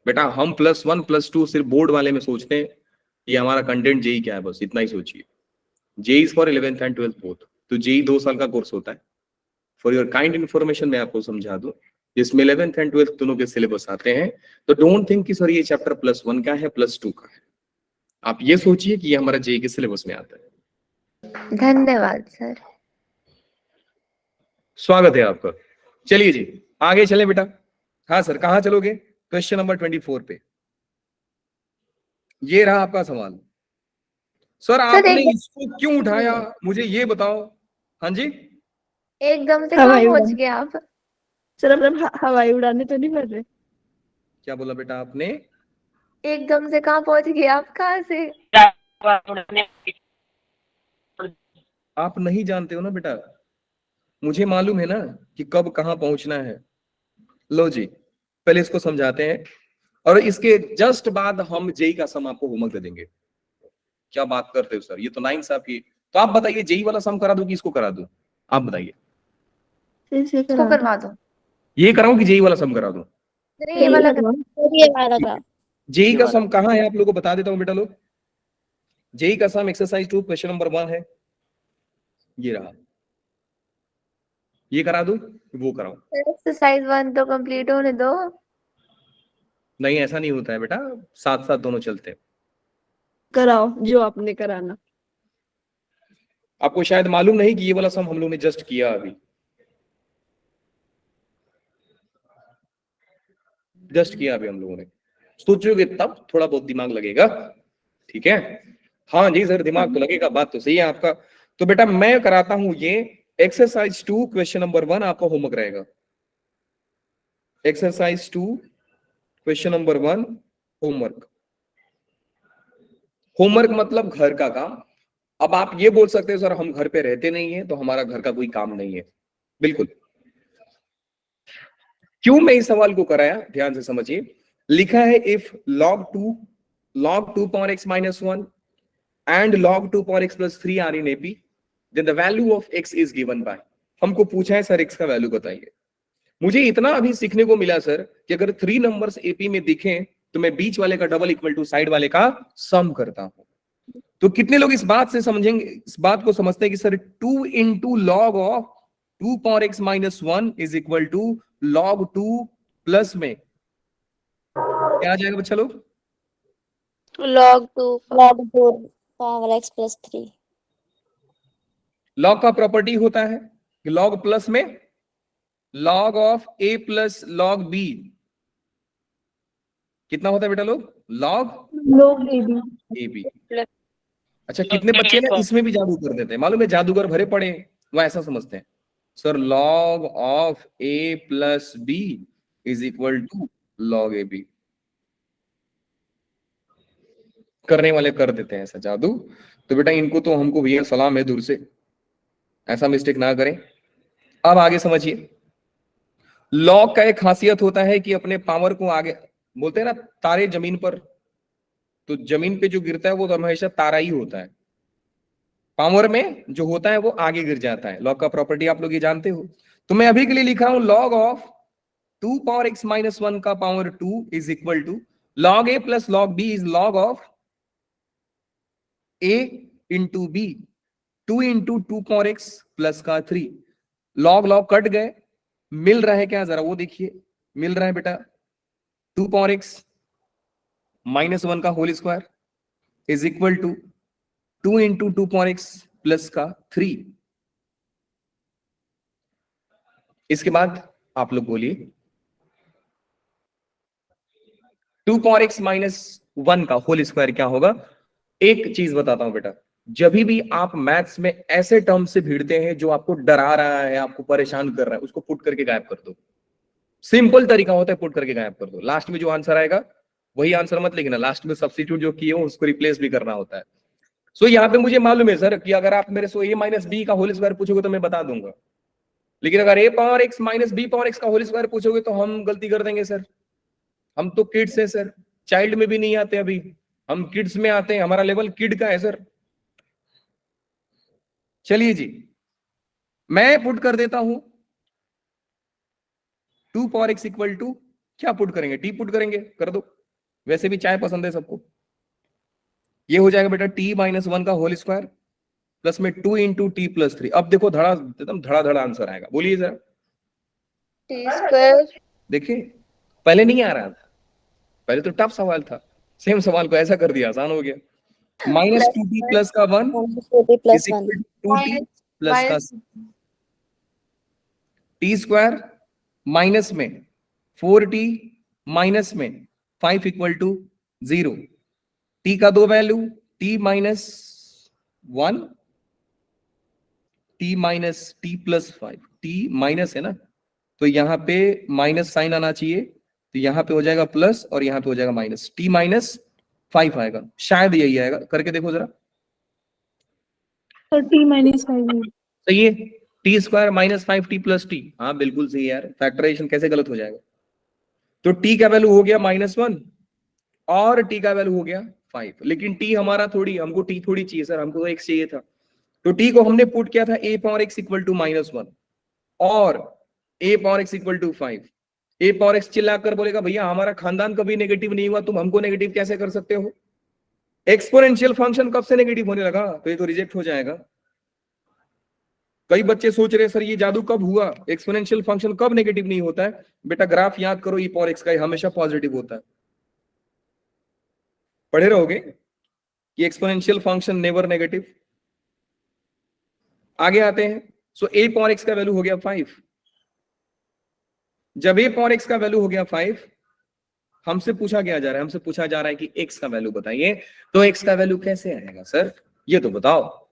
बेटा हम +1 +2 सिर्फ बोर्ड वाले में सोचते हैं, ये हमारा कंटेंट जेई क्या है, बस इतना ही सोचिए। JEE is for 11th and 12th both. तो जेई 2 साल का कोर्स होता है। फॉर योर काइंड इन्फॉर्मेशन मैं आपको समझा दूं, जिसमें 11th एंड 12th दोनों के सिलेबस आते हैं। तो डोंट थिंक कि सर ये चैप्टर +1 का है +2 का है। आप ये सोचिए कि ये हमारा जेई के सिलेबस में आता है। धन्यवाद सर। स्वागत है आपका। चलिए जी आगे चले बेटा। हाँ सर, कहाँ चलोगे? क्वेश्चन नंबर 24 पे। ये रहा आपका सवाल। सर आपने इसको क्यों उठाया, मुझे ये बताओ। हाँ जी, एकदम से कहाँ हवाई पहुंच उड़ान। गए आप? सर अब हवाई उड़ाने तो नहीं पड़ रहे। क्या बोला बेटा आपने? एकदम से कहाँ पहुंच गए आप? कहाँ से? आप नहीं जानते हो ना बेटा, मुझे मालूम है ना कि कब कहाँ पहुंचना है। लो जी, पहले इसको समझाते हैं और इसके जस्ट बाद हम जेई का सम आपको होमवर्क दे देंगे। क्या बात करते हो सर, ये तो 9 साहब की। तो आप बताइए जेई वाला सम करा दूं कि इसको करा दूं? आप बताइए। इसको करवा दो। ये कराऊं कि जेई वाला सम करा दूं? नहीं, ये वाला कर। जेई का सम कहाँ है आप लोगों को बता देता हूं बेटा लोग। जेई का सम एक्सरसाइज 2 क्वेश्चन नंबर 1 है, ये रहा। ये करा दूं कि वो कराऊं? एक्सरसाइज 1 तो कंप्लीट होने दो। नहीं ऐसा नहीं होता है बेटा, साथ साथ दोनों चलते हैं। कराओ जो आपने कराना। आपको शायद मालूम नहीं कि ये वाला सम हम लोग ने जस्ट किया अभी, जस्ट किया अभी हम लोगों ने। सोचोगे तब थोड़ा बहुत दिमाग लगेगा, ठीक है? हाँ जी सर, दिमाग तो लगेगा, बात तो सही है आपका। तो बेटा मैं कराता हूं ये एक्सरसाइज 2 क्वेश्चन नंबर 1 आपका होमवर्क रहेगा। Exercise 2 question number 1 homework. Homework मतलब घर का काम। अब आप ये बोल सकते हो सर हम घर पे रहते नहीं है तो हमारा घर का कोई काम नहीं है। बिल्कुल। क्यों मैं इस सवाल को कराया, ध्यान से समझिए। लिखा है if log 2 power x minus 1 and log 2 power x plus 3 are in AP, then the value of x is given by। हमको पूछा है सर x का वैल्यू बताइए। मुझे इतना अभी सीखने को मिला सर कि अगर 3 नंबर्स एपी में दिखें तो मैं बीच वाले का डबल इक्वल टू साइड वाले का सम करता हूं। तो कितने लोग इस बात से समझेंगे, इस बात को समझते हैं कि sir 2 into log of 2 power x minus 1 is equal to log 2 plus में क्या आ जाएगा बच्चा लोग? log 2 power x plus 3। Log का प्रॉपर्टी होता है कि लॉग प्लस में log of a plus log b कितना होता है बेटा लोग? Log a b. अच्छा कितने बच्चे ना इसमें भी जादू कर देते हैं, मालूम है? जादूगर भरे पड़े हैं, वो ऐसा समझते हैं sir log of a plus b is equal to log a b. करने वाले कर देते हैं ऐसा जादू। तो बेटा इनको तो हमको भैया सलाम है दूर से, ऐसा मिस्टेक ना करें। अब आगे समझिए। लॉग का एक खासियत होता है कि अपने पावर को आगे, बोलते हैं ना तारे जमीन पर, तो जमीन पे जो गिरता है वो तो हमेशा तारा ही होता है। पावर में जो होता है वो आगे गिर जाता है। लॉग का प्रॉपर्टी आप लोग ये जानते हो। तो मैं अभी के लिए लिख रहा हूं log of 2 power x minus 1 का power 2 is equal to log a plus log b is log of a into b, 2 into 2 power x plus का 3। लॉग लॉग कट गए, मिल रहा है क्या जरा वो देखिए। मिल रहा है बेटा 2 power x माइनस 1 का whole square is equal to 2 into 2 power x plus का 3। इसके बाद आप लोग बोलिए 2 power x माइनस 1 का होल स्क्वायर क्या होगा? एक चीज बताता हूं बेटा, जब भी आप मैथ्स में ऐसे टर्म से भिड़ते हैं जो आपको डरा रहा है, आपको परेशान कर रहा है, उसको पुट करके गायब कर दो। सिंपल तरीका होता है, पुट करके गायब कर दो। लास्ट में जो आंसर आएगा वही आंसर मत लिखना, लास्ट में सब्स्टिट्यूट जो किए हो उसको रिप्लेस भी करना होता है। सो यहाँ पे मुझे मालूम है सर कि अगर आप मेरे से a माइनस बी का होल स्क्वायर पूछोगे तो मैं बता दूंगा, लेकिन अगर a power x minus b power x का होल स्क्वायर पूछोगे तो हम गलती कर देंगे सर। हम तो किड्स हैं सर, चाइल्ड में भी नहीं आते, अभी हम किड्स में आते हैं, हमारा लेवल किड का है सर। चलिए जी, मैं पुट कर देता हूं 2 पावर x इक्वल टू, क्या पुट करेंगे, t पुट करेंगे, कर दो, वैसे भी चाय पसंद है सबको। ये हो जाएगा बेटा t माइनस 1 का होल स्क्वायर प्लस में 2 इंटू टी प्लस 3। अब देखो धड़ा एकदम धड़ा आंसर आएगा, बोलिए जरा। टी स्क्वायर देखिए पहले नहीं आ रहा था, पहले तो टफ सवाल था, सेम सवाल को ऐसा कर दिया, आसान हो गया। माइनस 2t प्लस का 1 plus is 1 equal to 2t plus का टी स्क्वायर माइनस में 4t माइनस में 5 इक्वल टू 0। टी का दो value, t minus 1, t minus t plus 5, t minus है ना, तो यहाँ पे माइनस साइन आना चाहिए, तो यहाँ पे हो जाएगा प्लस और यहाँ पे हो जाएगा माइनस, t माइनस 5 आएगा, शायद यही आएगा, करके देखो जरा। सर t-5 सही है, T square minus 5t plus T, हाँ बिल्कुल सही है यार, फैक्टराइजेशन कैसे गलत हो जाएगा। तो t का वैल्यू हो गया -1 और t का वैल्यू हो गया 5, लेकिन t हमारा थोड़ी, हमको t थोड़ी चाहिए सर, हमको तो x चाहिए था, तो t को हमने पुट किया था a power x equal to -1 और a power x equal to 5। a power x चिल्लाकर बोलेगा भैया हमारा खानदान कभी नेगेटिव नहीं हुआ, तुम हमको नेगेटिव कैसे कर सकते हो। एक्सपोनेंशियल फंक्शन कब से नेगेटिव होने लगा, तो ये तो रिजेक्ट हो जाएगा। कई बच्चे सोच रहे सर ये जादू कब हुआ, एक्सपोनेंशियल फंक्शन कब नेगेटिव नहीं होता है। बेटा ग्राफ याद करो, e पावर x का हमेशा पॉजिटिव होता है, पढ़े रहोगे कि एक्सपोनेंशियल फंक्शन नेवर नेगेटिव। आगे आते हैं, सो a पावर x का वैल्यू हो गया 5। जब a पावर x का वैल्यू हो गया 5, हमसे पूछा क्या जा रहा है, हमसे पूछा जा रहा है कि x का वैल्यू बताइए, तो x का वैल्यू कैसे आएगा सर, ये तो बताओ।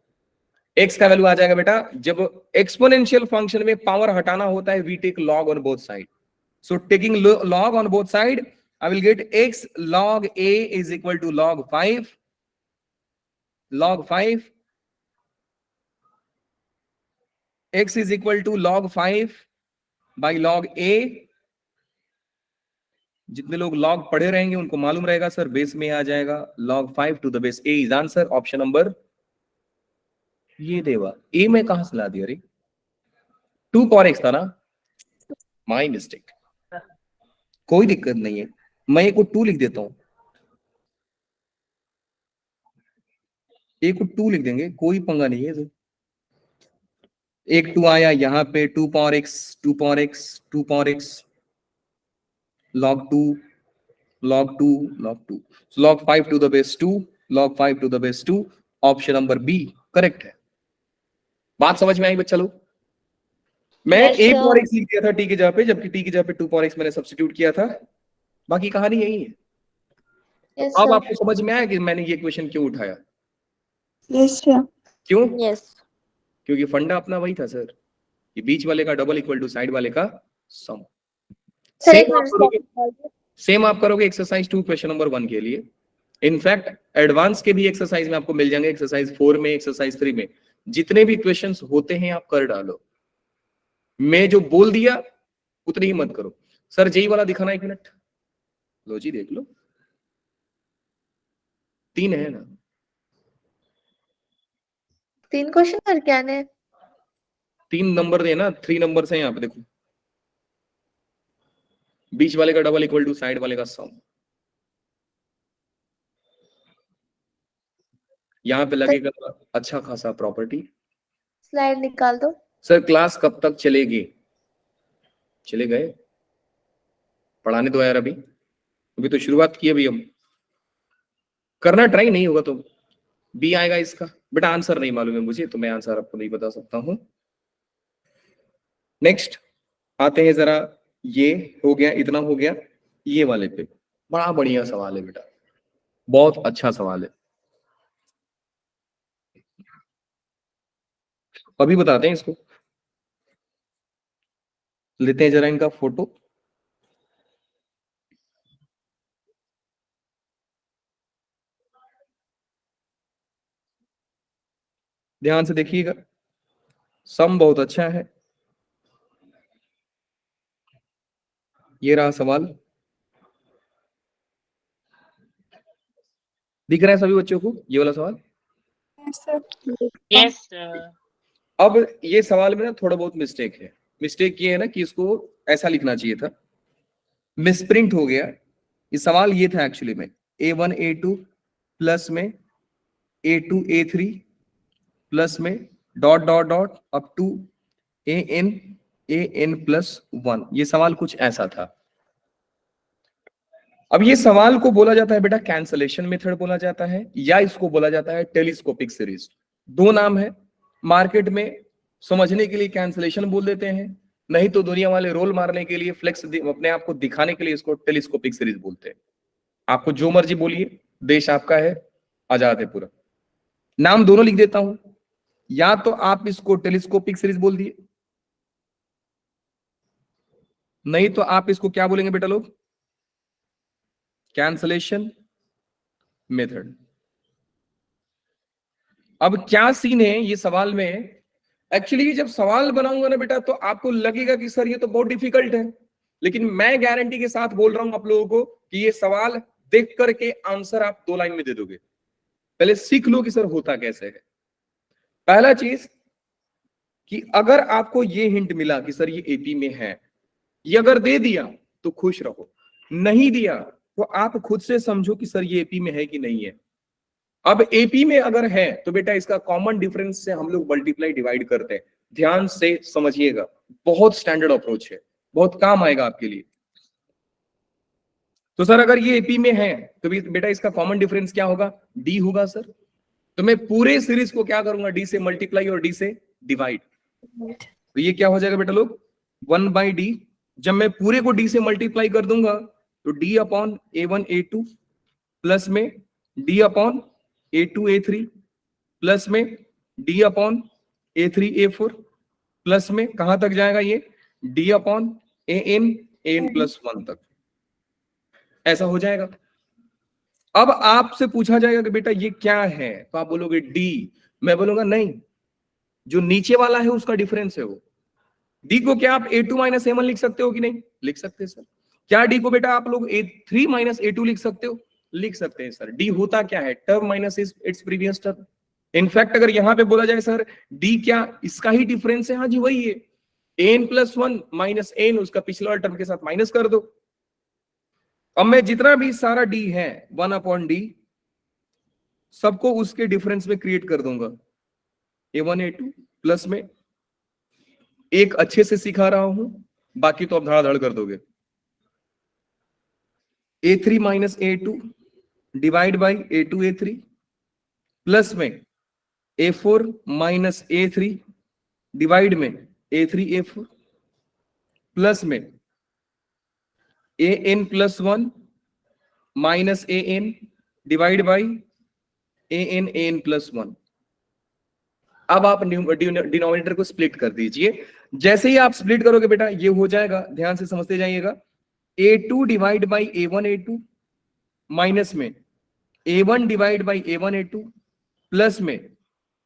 x का वैल्यू आ जाएगा बेटा, जब एक्सपोनेंशियल फंक्शन में पावर हटाना होता है, we take log on both side, so taking log on both side I will get x log a is equal to log 5 x is equal to log 5 by log a। जितने लोग लॉग पढ़े रहेंगे उनको मालूम रहेगा सर, बेस में आ जाएगा log 5 to the base a is answer, option number ये देवा। a में कहां से ला दिया रे, 2 पावर x था ना, माई मिस्टेक, कोई दिक्कत नहीं है, मैं एक को 2 लिख देता हूं, एक को 2 लिख देंगे, कोई पंगा नहीं है तो। एक 2 आया यहाँ पे, 2 power x 2 power x 2 power x log 2 log 2 log 2, so log 5 to the base 2 log 5 to the base 2, option number b correct है। बात समझ में आई बच्चा लोग। मैं Yes, a sir. Power x लिख दिया था t की जगह पे, जबकि t की जगह पे 2 पावर x मैंने सब्स्टिट्यूट किया था, बाकी कहानी यही है। Yes, अब sir. आपको समझ में आया कि मैंने ये क्वेश्चन क्यों उठाया, Yes, sir. क्यों, Yes. क्योंकि फंडा अपना वही था सर, ये बीच वाले का डबल इक्वल टू साइड वाले का सम। Sir, एक सेम आप मिनट करोगे, से सेम आप करोगे एक्सरसाइज 2 क्वेश्चन नंबर 1 के लिए। इनफैक्ट एडवांस के भी एक्सरसाइज में आपको मिल जाएंगे, एक्सरसाइज 4 में, एक्सरसाइज 3 में, जितने भी क्वेश्चंस होते हैं आप कर डालो। मैं जो बोल दिया उतनी ही मत करो। सर जेई वाला दिखाना, 1 मिनट, लो जी देख लो, 3 है ना, 3 क्वेश्चन करके आने हैं। 3 नंबर देना, 3 नंबर है यहाँ पे देखो, बीच वाले का डबल इक्वल टू साइड वाले का सम, यहाँ पे लगेगा अच्छा खासा प्रॉपर्टी। स्लाइड निकाल दो। सर क्लास कब तक चलेगी, चले गए, पढ़ाने दो यार, अभी तो शुरुआत की, अभी हम करना ट्राई, नहीं होगा तो बी आएगा इसका। बेटा आंसर नहीं मालूम है मुझे, तो मैं आंसर आपको नहीं बता सकता हूं। नेक्स्ट आते हैं जरा, ये हो गया, इतना हो गया, ये वाले पे बड़ा बढ़िया सवाल है बेटा, बहुत अच्छा सवाल है, अभी बताते हैं इसको, लेते हैं जरा इनका फोटो। ध्यान से देखिएगा, सम बहुत अच्छा है। ये रहा सवाल, दिख रहा है सभी बच्चों को ये वाला सवाल। Yes, sir. यस अब ये सवाल में ना थोड़ा बहुत मिस्टेक है। मिस्टेक ये है ना कि इसको ऐसा लिखना चाहिए था, मिसप्रिंट हो गया। ये सवाल ये था एक्चुअली में A1 A2 प्लस में A2 A3 प्लस में dot dot dot up to AN plus 1। ये सवाल कुछ ऐसा था। अब ये सवाल को बोला जाता है बेटा कैंसलेशन मेथड बोला जाता है, या इसको बोला जाता है टेलीस्कोपिक सीरीज। दो नाम है मार्केट में, समझने के लिए कैंसलेशन बोल देते हैं, नहीं तो दुनिया वाले रोल मारने के लिए, फ्लेक्स अपने आप को दिखाने के लिए इसको टेलीस्कोपिक सीरीज बोलते हैं। आपको जो मर्जी बोलिए, देश आपका है, आजाद है पूरा। नाम दोनों लिख देता हूं, या तो आप इसको टेलीस्कोपिक सीरीज बोल दिए, नहीं तो आप इसको क्या बोलेंगे बेटा लोग, कैंसलेशन मेथड। अब क्या सीन है ये सवाल में, एक्चुअली जब सवाल बनाऊंगा ना बेटा तो आपको लगेगा कि सर ये तो बहुत डिफिकल्ट है, लेकिन मैं गारंटी के साथ बोल रहा हूं आप लोगों को कि ये सवाल देख करके आंसर आप 2 लाइन में दे दोगे। पहले सीख लो कि सर होता कैसे है। पहला चीज कि अगर आपको ये हिंट मिला कि सर ये एपी में है, ये अगर दे दिया तो खुश रहो, नहीं दिया तो आप खुद से समझो कि सर ये एपी में है कि नहीं है। अब एपी में अगर है तो बेटा इसका कॉमन डिफरेंस से हम लोग मल्टीप्लाई डिवाइड करते हैं। ध्यान से समझिएगा, बहुत स्टैंडर्ड अप्रोच है, बहुत काम आएगा आपके लिए। तो सर अगर ये एपी में है तो बेटा इसका कॉमन डिफरेंस क्या होगा, डी होगा सर। तो मैं पूरे सीरीज को क्या करूंगा, डी से मल्टीप्लाई और डी से डिवाइड। तो ये क्या हो जाएगा बेटा लोग, 1/d। जब मैं पूरे को डी से मल्टीप्लाई कर दूंगा तो d upon A1 A2 plus में d upon A2 A3 plus में d upon A3 A4 plus में कहां तक जाएगा ये, d अपॉन AN प्लस 1 तक। ऐसा हो जाएगा। अब आपसे पूछा जाएगा कि बेटा ये क्या है, तो आप बोलोगे d। मैं बोलूंगा नहीं, जो नीचे वाला है उसका डिफरेंस है वो। d को क्या आप A2 माइनस A1 लिख सकते हो कि नहीं, लिख सकते हैं सर। क्या d को बेटा आप लोग A3 माइनस A2 लिख सकते हो, लिख सकते हैं सर। d होता क्या है, term minus its previous term. In fact अगर यहां पे बोला जाए सर d क्या इसका ही डिफरेंस है, हाँ जी वही है, n प्लस 1 माइनस n, उसका पिछला टर्म के साथ माइनस कर दो। अब मैं जितना भी सारा d है 1/d सबको उसके डिफरेंस में क्रिएट कर दूंगा। A1 A2 प्लस में एक अच्छे से सिखा रहा हूं, बाकी तो अब धड़ाधड़ कर दोगे। A3 minus A2 divide by A2 A3 plus में A4 माइनस A3 डिवाइड में A3 A4 प्लस में AN plus 1 minus AN divide by AN plus 1। अब आप डिनोमिनेटर को स्प्लिट कर दीजिए। जैसे ही आप स्प्लिट करोगे बेटा ये हो जाएगा, ध्यान से समझते जाइएगा, A2 divide by A1 A2 minus में A1 divide by A1 A2 plus में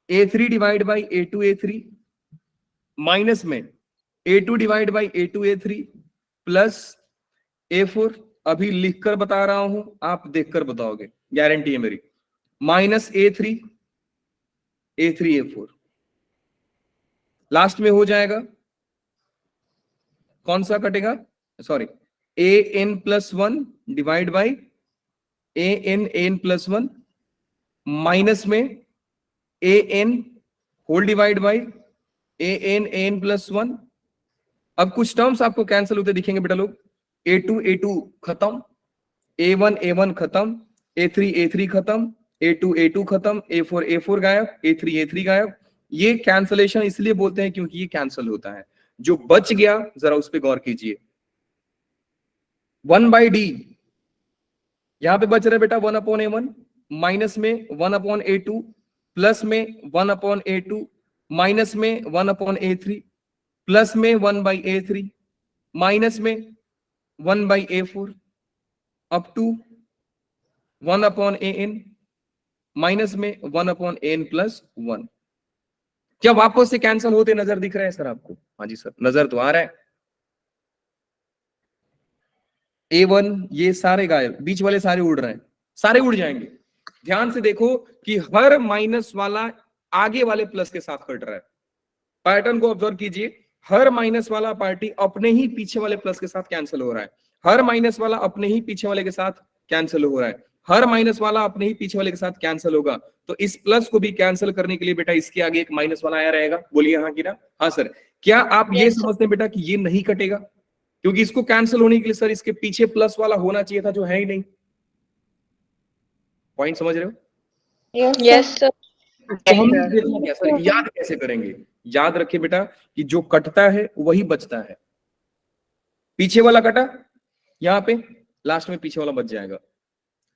A3 divide by A2 A3 minus में A2 divide by A2 A3 plus A4। अभी लिखकर बता रहा हूं, आप देखकर बताओगे, गारंटी है मेरी। माइनस A3 A4 लास्ट में हो जाएगा, कौन सा कटेगा, sorry, AN plus 1 divide by AN plus 1 minus में AN whole divide by AN plus 1। अब कुछ टर्म्स आपको कैंसिल होते दिखेंगे बेटा लोग। A2 A2 खत्म, A1 A1 खत्म, A3 A3 खत्म, A2 A2 खत्म, A4 A4 गायब, A3 A3 गायब। ये कैंसलेशन इसलिए बोलते हैं क्योंकि ये कैंसिल होता है। जो बच गया जरा उस पर गौर कीजिए। 1/d यहां पे बच रहा है बेटा 1/A1 माइनस में 1/A2 प्लस में 1/A2 माइनस में 1/A3 प्लस में 1/A3 माइनस में 1/A4 up to 1/AN minus में 1/AN प्लस 1। क्या वापस से कैंसिल होते नजर दिख रहा है सर आपको? हाँ जी सर, नजर तो आ रहा है। A1 ये सारे गायब, बीच वाले सारे उड़ रहे हैं, सारे उड़ जाएंगे। ध्यान से देखो कि हर माइनस वाला आगे वाले प्लस के साथ कट रहा है। पैटर्न को ऑब्जर्व कीजिए, हर माइनस वाला पार्टी अपने ही पीछे वाले प्लस के साथ कैंसिल हो रहा है, हर माइनस वाला अपने ही पीछे वाले के साथ कैंसिल हो रहा है, हर माइनस वाला अपने ही पीछे वाले के साथ कैंसिल होगा। तो इस प्लस को भी कैंसिल करने के लिए बेटा इसके आगे एक माइनस वाला आया रहेगा। बोलिए हाँ कि ना? हाँ सर। क्या आप ये समझते हैं बेटा कि ये नहीं कटेगा? क्योंकि इसको कैंसिल होने के लिए सर इसके पीछे प्लस वाला होना चाहिए था, जो है ही नहीं। पॉइंट समझ रहे हो? Yes, sir. तो हम देखना क्या सर, याद कैसे करेंगे? याद रखिए बेटा कि जो कटता है वही बचता है। पीछे वाला कटा, यहाँ पे लास्ट में पीछे वाला बच जाएगा।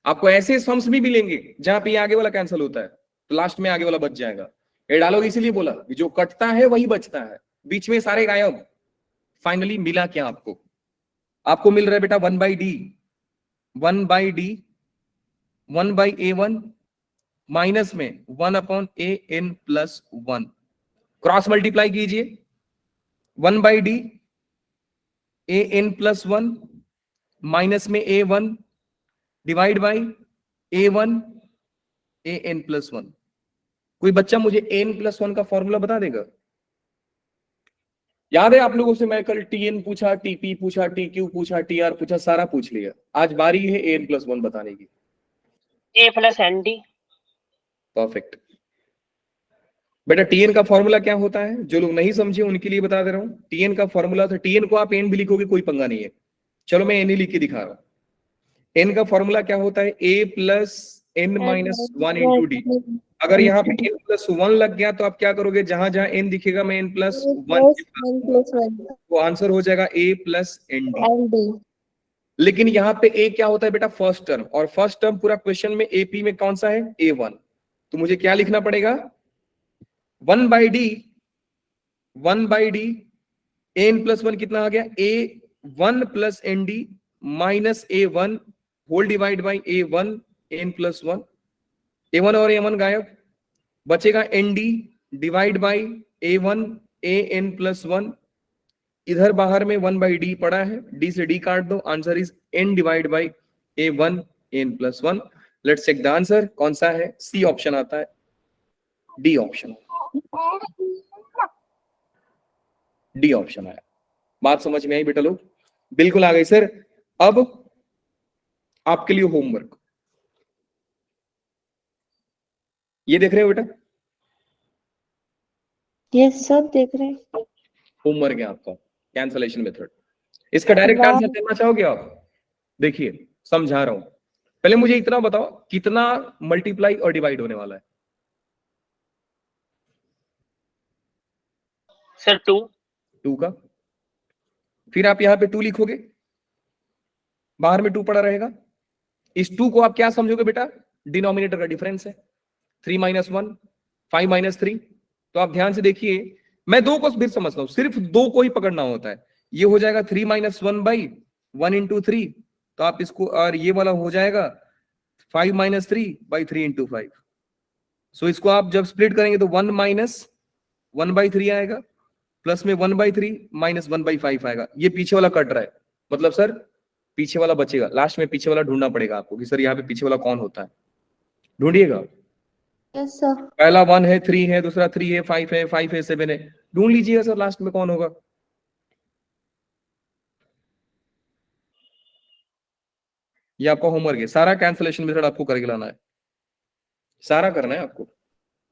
आपको ऐसे सम्स भी मिलेंगे जहां पे आगे वाला कैंसिल होता है तो लास्ट में आगे वाला बच जाएगा। ये डालोगे इसीलिए बोला कि जो कटता है वही बचता है, बीच में सारे गायब। फाइनली मिला क्या आपको? आपको मिल रहा है बेटा 1/d, 1/d, 1/a1 माइनस में 1/an+1। क्रॉस मल्टीप्लाई कीजिए, 1/d an+1 माइनस में a1 divide by a1 an+1। कोई बच्चा मुझे an+1 का फॉर्मूला बता देगा? याद है आप लोगों से मैं कल tn पूछा, tp पूछा, tq पूछा, tr पूछा, सारा पूछ लिया। आज बारी है an+1 बताने की। a + nd। परफेक्ट बेटा। tn का फॉर्मूला क्या होता है? जो लोग नहीं समझे उनके लिए बता दे रहा हूं। tn का फॉर्मूला था, tn को आप n भी लिखोगे कोई पंगा नहीं है। चलो मैं n ही लिख के दिखा रहा हूं। n का फॉर्मूला क्या होता है? a + n-1 × d। अगर यहाँ पे n+1 लग गया तो आप क्या करोगे? जहां जहां n दिखेगा मैं n+1 वो आंसर हो जाएगा a + nd। लेकिन यहाँ पे a क्या होता है बेटा? फर्स्ट टर्म, और फर्स्ट टर्म पूरा क्वेश्चन में AP में कौन सा है? a1। तो मुझे क्या लिखना पड़ेगा? 1/d an+1 कितना आ गया? a1 + nd minus a1 whole divide by a1 n+1। a1 और a1 गायब, बचेगा nd divide by a1 an+1। इधर बाहर में 1/d पड़ा है, d से d काट दो, answer is n divide by a1 n+1। Let's check the answer. कौन सा है? सी ऑप्शन आता है, डी ऑप्शन, डी ऑप्शन आया। बात समझ में आई बेटा लोग? बिल्कुल आ गई सर। अब आपके लिए होमवर्क, ये देख रहे हो बेटा? यस सर, देख रहे हैं। होमवर्क है आपका, कैंसलेशन मेथड। इसका डायरेक्ट आंसर देना चाहोगे आप? देखिए समझा रहा हूं। पहले मुझे इतना बताओ, कितना मल्टीप्लाई और डिवाइड होने वाला है? सर 2। 2 का, फिर आप यहां पे 2 लिखोगे, बाहर में 2 पड़ा रहेगा। इस 2 को आप क्या समझोगे बेटा? डिनोमिनेटर का डिफरेंस है। 3 - 1 5 - 3। तो आप ध्यान से देखिए, मैं 2 को फिर समझता हूं, सिर्फ 2 को ही पकड़ना होता है। ये हो जाएगा 3 - 1/1 × 3। तो आप इसको, और ये वाला हो जाएगा 5 - 3/3 × 5। सो इसको आप जब स्प्लिट करेंगे तो 1 - 1/3 आएगा, प्लस में 1/3 माइनस 1/5 आएगा। ये पीछे वाला कट रहा है, मतलब सर पीछे वाला बचेगा। लास्ट में पीछे वाला ढूंढना पड़ेगा आपको कि सर यहाँ पे पीछे वाला कौन होता है। ढूंढिएगा। Yes sir. पहला 1 है, 3 है, दूसरा 3 है, 5 है, 5 है, 7 है। ढूंढ लीजिएगा सर लास्ट में कौन होगा। ये आपका होमवर्क है, सारा कैंसलेशन मेथड आपको करके लाना है, सारा करना है आपको।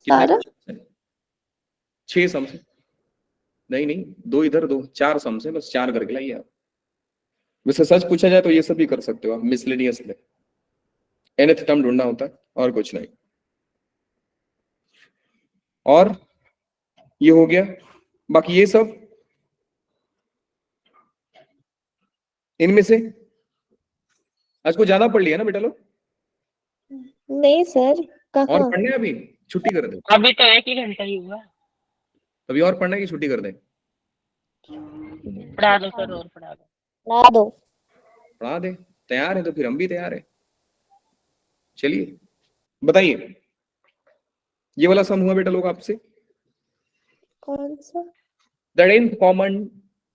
सारा? 6 सम से, नहीं 2 इधर 2, 4 सम से, बस 4 करके लाइए आप। वैसे सच पूछा जाए तो ये सब भी कर सकते हो आप, मिसलेनियस में nth टर्म ढूंढना होता है और कुछ नहीं। और ये हो गया, बाकी ये सब इनमें से आज को ज्यादा पढ़ लिया ना बेटा लोग? नहीं सर, और कहाँ? पढ़ना है अभी? छुट्टी कर दे। अभी तो 1 ही घंटा ही हुआ। अभी और पढ़ना है कि छुट्टी कर दे? पढ़ा दो सर, और पढ़ा दो। ला दो। पढ़ा दे। तैयार है तो फिर हम भी तैयार है। चलिए बताइए, ये वाला सम हुआ बेटा लोग आपसे? कौन सा? The nth common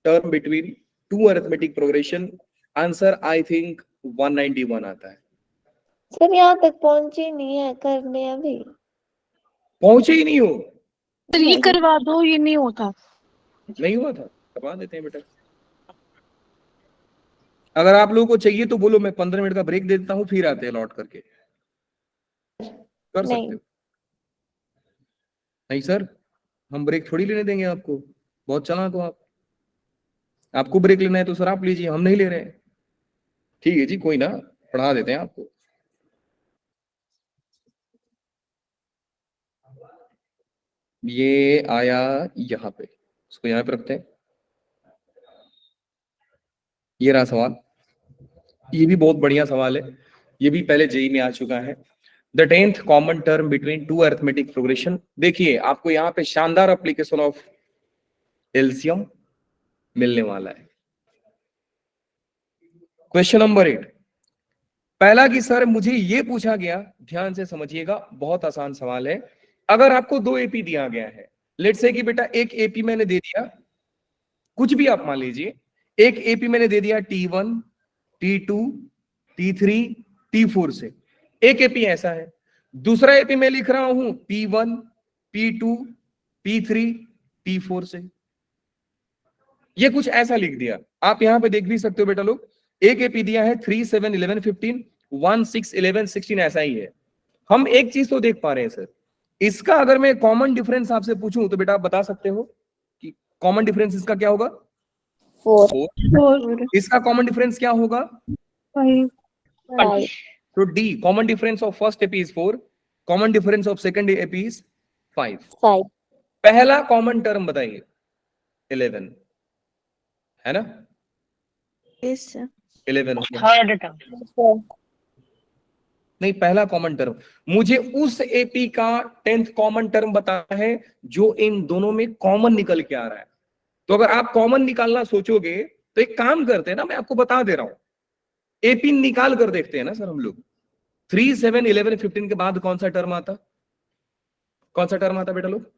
term between two arithmetic progression, answer I think 191 आता है। सर यहाँ तक पहुंचे नहीं है करने अभी। पहुंचे ही नहीं हो? सर ये करवा दो, ये नहीं होता। नहीं हुआ था, करवा देते हैं बेटा। अगर आप लोगों को चाहिए तो बोलो, मैं 15 मिनट का ब्रेक दे देता हूँ, फिर आते हैं लौट करके, कर सकते नहीं। हो। नहीं सर, हम ब्रेक थोड़ी लेने देंगे आपको, बहुत चालाक हो आप। आपको ब्रेक लेना है तो सर आप लीजिए, हम नहीं ले रहे हैं। ठीक है जी, कोई ना, पढ़ा देते हैं आपको। ये आया यहाँ पे, इसको यहाँ पे रखते हैं। ये रहा सवाल, ये भी बहुत बढ़िया सवाल है, ये भी पहले जेई में आ चुका है। The 10th common term between two arithmetic progression. देखिए आपको यहाँ पे शानदार एप्लीकेशन ऑफ एलसीएम मिलने वाला है। क्वेश्चन नंबर 8, पहला कि सर मुझे ये पूछा गया, ध्यान से समझिएगा, बहुत आसान सवाल है। अगर आपको 2 एपी दिया गया है, लेट्स से कि बेटा एक एपी मैंने दे दिया, कुछ भी आप मान लीजिए, एक एपी मैंने दे दिया T1, T2, T3, T4 से, एक एपी ऐसा है। दूसरा एपी मैं लिख रहा हूं P1, P2, P3, T4 से। ये कुछ ऐसा लिख दिया, आप यहां पे देख भी सकते हो बेटा लोग, एक एपी दिया है 3, 7, 11, 15, 1, 6, 11, 16, ऐसा ही है। हम एक चीज तो देख पा रहे हैं सर, इसका अगर मैं कॉमन डिफरेंस आपसे पूछूं तो बेटा आप बता सकते हो कि कॉमन डिफरेंस इसका क्या होगा? 4। इसका कॉमन डिफरेंस क्या होगा? 5। तो D, common difference of first AP is 4, common difference of second AP is 5। पहला कॉमन टर्म बताइए, 11 है ना? Yes sir. 11 हो गया। थर्ड टर्म नहीं, पहला कॉमन टर्म, मुझे उस एपी का 10th कॉमन टर्म बताना है जो इन दोनों में कॉमन निकल के आ रहा है। तो अगर आप कॉमन निकालना सोचोगे तो एक काम करते हैं ना, मैं आपको बता दे रहा हूं, एपी निकाल कर देखते हैं ना सर हम लोग। 3, 7, 11, 15 के बाद कौन सा टर्म आता? कौन सा टर्म आता बेटा लोग?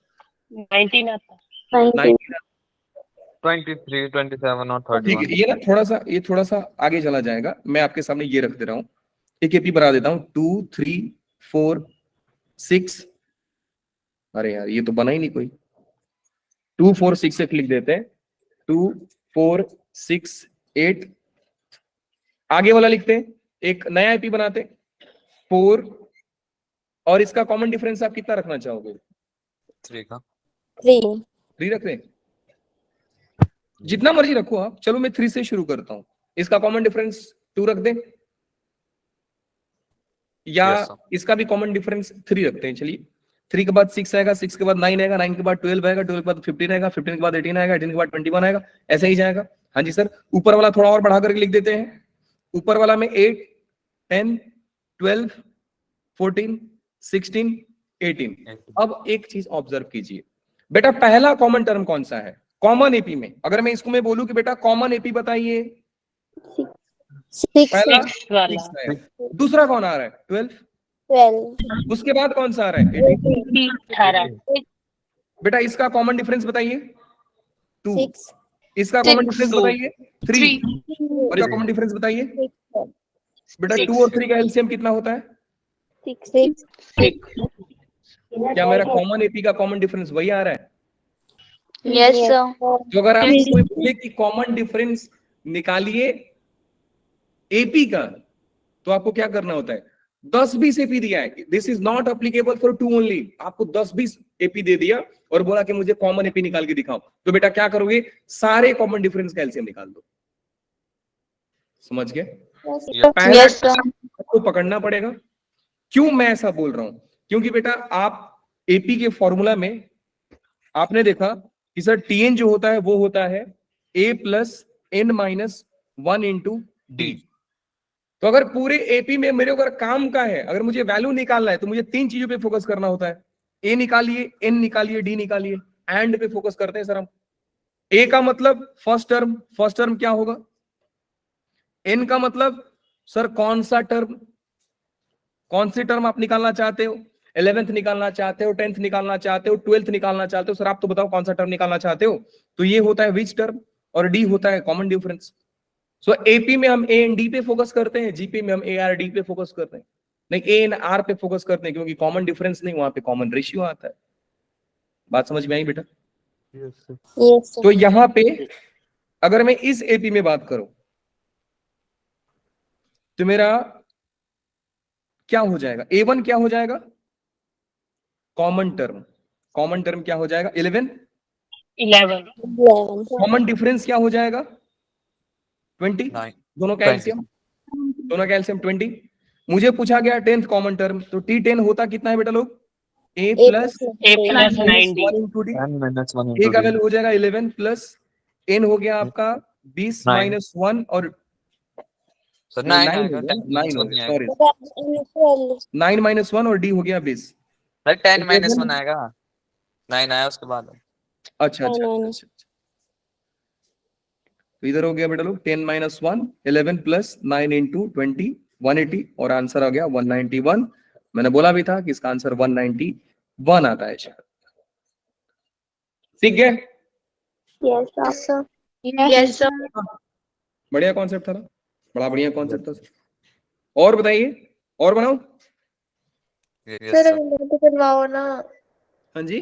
19 आता। 19। 23, 27 और 31। ठीक है, ये थोड़ा सा आगे चला जाएगा, मैं आपके सामने ये रख दे रहा हूं, एक एपी बना देता हूं, 2, 3, 4, 6। अरे यार ये तो बना ही नहीं कोई, 2, 4, 6 एक लिख देते हैं, 2, 4, 6, 8। आगे वाला लिखते हैं, एक नया एपी बनाते हैं, 4, और इसका कॉमन डिफरेंस आप कितना रखना चाहोगे? 3 का 3 रख रहे हैं, जितना मर्जी रखो आप, चलो मैं 3 से शुरू करता हूं। इसका कॉमन डिफरेंस 2 रख दें, या Yes, sir. इसका भी कॉमन डिफरेंस 3 रखते हैं। चलिए, 3 के बाद 6 आएगा, 6 के बाद 9 आएगा, 9 के बाद 12 आएगा, 12 के बाद 15 आएगा, 15 के बाद 18 आएगा, 18 के बाद 21 आएगा, ऐसे ही जाएगा। हाँ जी सर, ऊपर वाला थोड़ा और बढ़ा करके लिख देते हैं, ऊपर वाला में 8, 10, 12, 14, 16, 18। अब एक चीज ऑब्जर्व कीजिए बेटा, पहला कॉमन टर्म कौन सा है कॉमन एपी में? अगर मैं इसको मैं बोलूं कि बेटा कॉमन एपी बताइए, पहला 6 वाला 6 है, दूसरा कौन आ रहा है? 12, उसके बाद कौन सा आ रहा है? 18। 18। बेटा इसका कॉमन डिफरेंस बताइए, 2। इसका कॉमन डिफरेंस बताइए, 3। और इसका कॉमन डिफरेंस बताइए बेटा, 2 और 3 का एलसीएम कितना होता है? 6। क्या मेरा कॉमन एपी का कॉमन डिफरेंस वही आ रहा है? Yes, sir. तो अगर आपको कोई बोले कि कॉमन डिफरेंस निकालिए एपी का, तो आपको क्या करना होता है? 10-20 एपी दिया है, this is not applicable for 2 only, आपको 10-20 एपी दे दिया और बोला कि मुझे कॉमन एपी निकाल के दिखाओ, तो बेटा क्या करोगे? सारे कॉमन डिफरेंस का एलसीएम निकाल दो। समझ गए? पहला Yes, sir. आपको पकड़ना पड़ेगा। क्यों मैं ऐसा बोल रहा हूं? क्योंकि बेटा आप एपी के फॉर्मूला में आपने देखा कि सर टीएन जो होता है वो होता है a plus n minus 1 into D. तो अगर पूरे एपी में मेरे अगर काम का है, अगर मुझे वैल्यू निकालना है, तो मुझे 3 चीजों पे फोकस करना होता है, ए निकालिए, एन निकालिए, डी निकालिए, एंड पे फोकस करते हैं सर हम। ए का मतलब फर्स्ट टर्म क्या होगा? एन का मतलब सर कौन सा टर्म, कौन सी टर्म आप निकालना चाहते हो? 11th निकालना चाहते हो, 10th निकालना चाहते हो, 12th निकालना चाहते हो, सर आप तो बताओ कौन सा टर्म निकालना चाहते हो? तो ये होता है विच टर्म, और डी होता है कॉमन डिफरेंस। सो एपी में हम ए एंड डी पे फोकस करते हैं, जीपी में हम ए आर डी पे फोकस करते हैं, नहीं ए एंड आर पे फोकस करते हैं, क्योंकि कॉमन डिफरेंस नहीं, वहां पे कॉमन रेशियो आता है। बात समझ में आई बेटा? Yes, sir. तो यहाँ पे अगर मैं इस एपी में बात करूं तो मेरा क्या हो जाएगा? A1 क्या हो जाएगा? Common term. कॉमन टर्म क्या हो जाएगा? 11। 11 कॉमन डिफरेंस क्या हो जाएगा? 20। 9 दोनों का एलसीएम, दोनों का एलसीएम 20। मुझे पूछा गया 10th कॉमन टर्म, तो T10 होता कितना है बेटा लोग? A plus A plus 9D 1 into D। 10 minus 1 A into का D वैल्यू हो जाएगा 11 प्लस n हो गया आपका 20 9 माइनस 1 और सर 9 9 हो आएगा गया, 10 9 minus हो 1 नहीं गया, आएगा सॉरी 9 माइनस 1 और D हो गया 20। सर 10 minus 1 11 आएगा 9 आया उसके बाद अच्छा अच्छा अच्छा अच्छा। तो इधर हो गया बेटा लोग 10 माइनस 1 11 प्लस 9 इंटू 20 180 और आंसर आ गया 191। मैंने बोला भी था कि इसका आंसर 191 आता है शायद। ठीक है, Yes, sir. Yes, sir. बढ़िया कॉन्सेप्ट था ना, बड़ा बढ़िया कॉन्सेप्ट था। और बताइए, और बनाओ। यस सर सर अभी मत करवाओ ना, हाँ जी,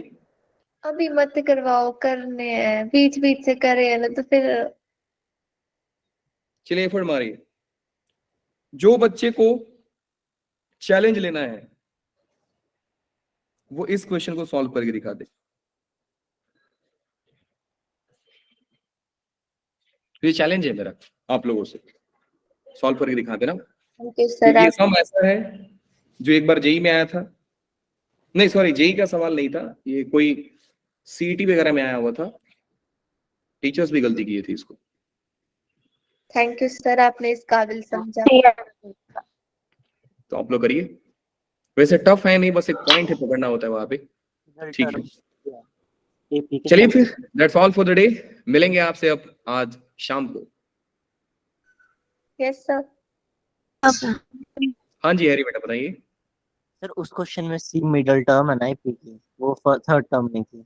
अभी मत करवाओ, करने हैं बीच बीच से करे हैं ना तो फिर। चलिए एफर्ट मारिए। जो बच्चे को चैलेंज लेना है वो इस क्वेश्चन को सॉल्व करके दिखा दे। ये चैलेंज है मेरा आप लोगों से, सॉल्व करके दिखा देना। थैंक यू तो सर। ये सम ऐसा है जो एक बार जेई में आया था, नहीं सॉरी जेई का सवाल नहीं था, ये कोई सीईटी वगैरह में आया हुआ था, टीचर्स भी गलती की थी इसको। थैंक यू सर, आपने इस काबिल समझा। तो आप लोग करिए। वैसे टफ है नहीं, बस एक पॉइंट है पकड़ना होता है वहां पे। ठीक है, एपी के चलिए साथ फिर that's all for the day. मिलेंगे आपसे अब आज शाम को। Yes sir. हाँ जी हैरी बेटा बताइए। सर उस क्वेश्चन में सी मिडल टर्म है ना एपी की, वो थर्ड टर्म नहीं थी।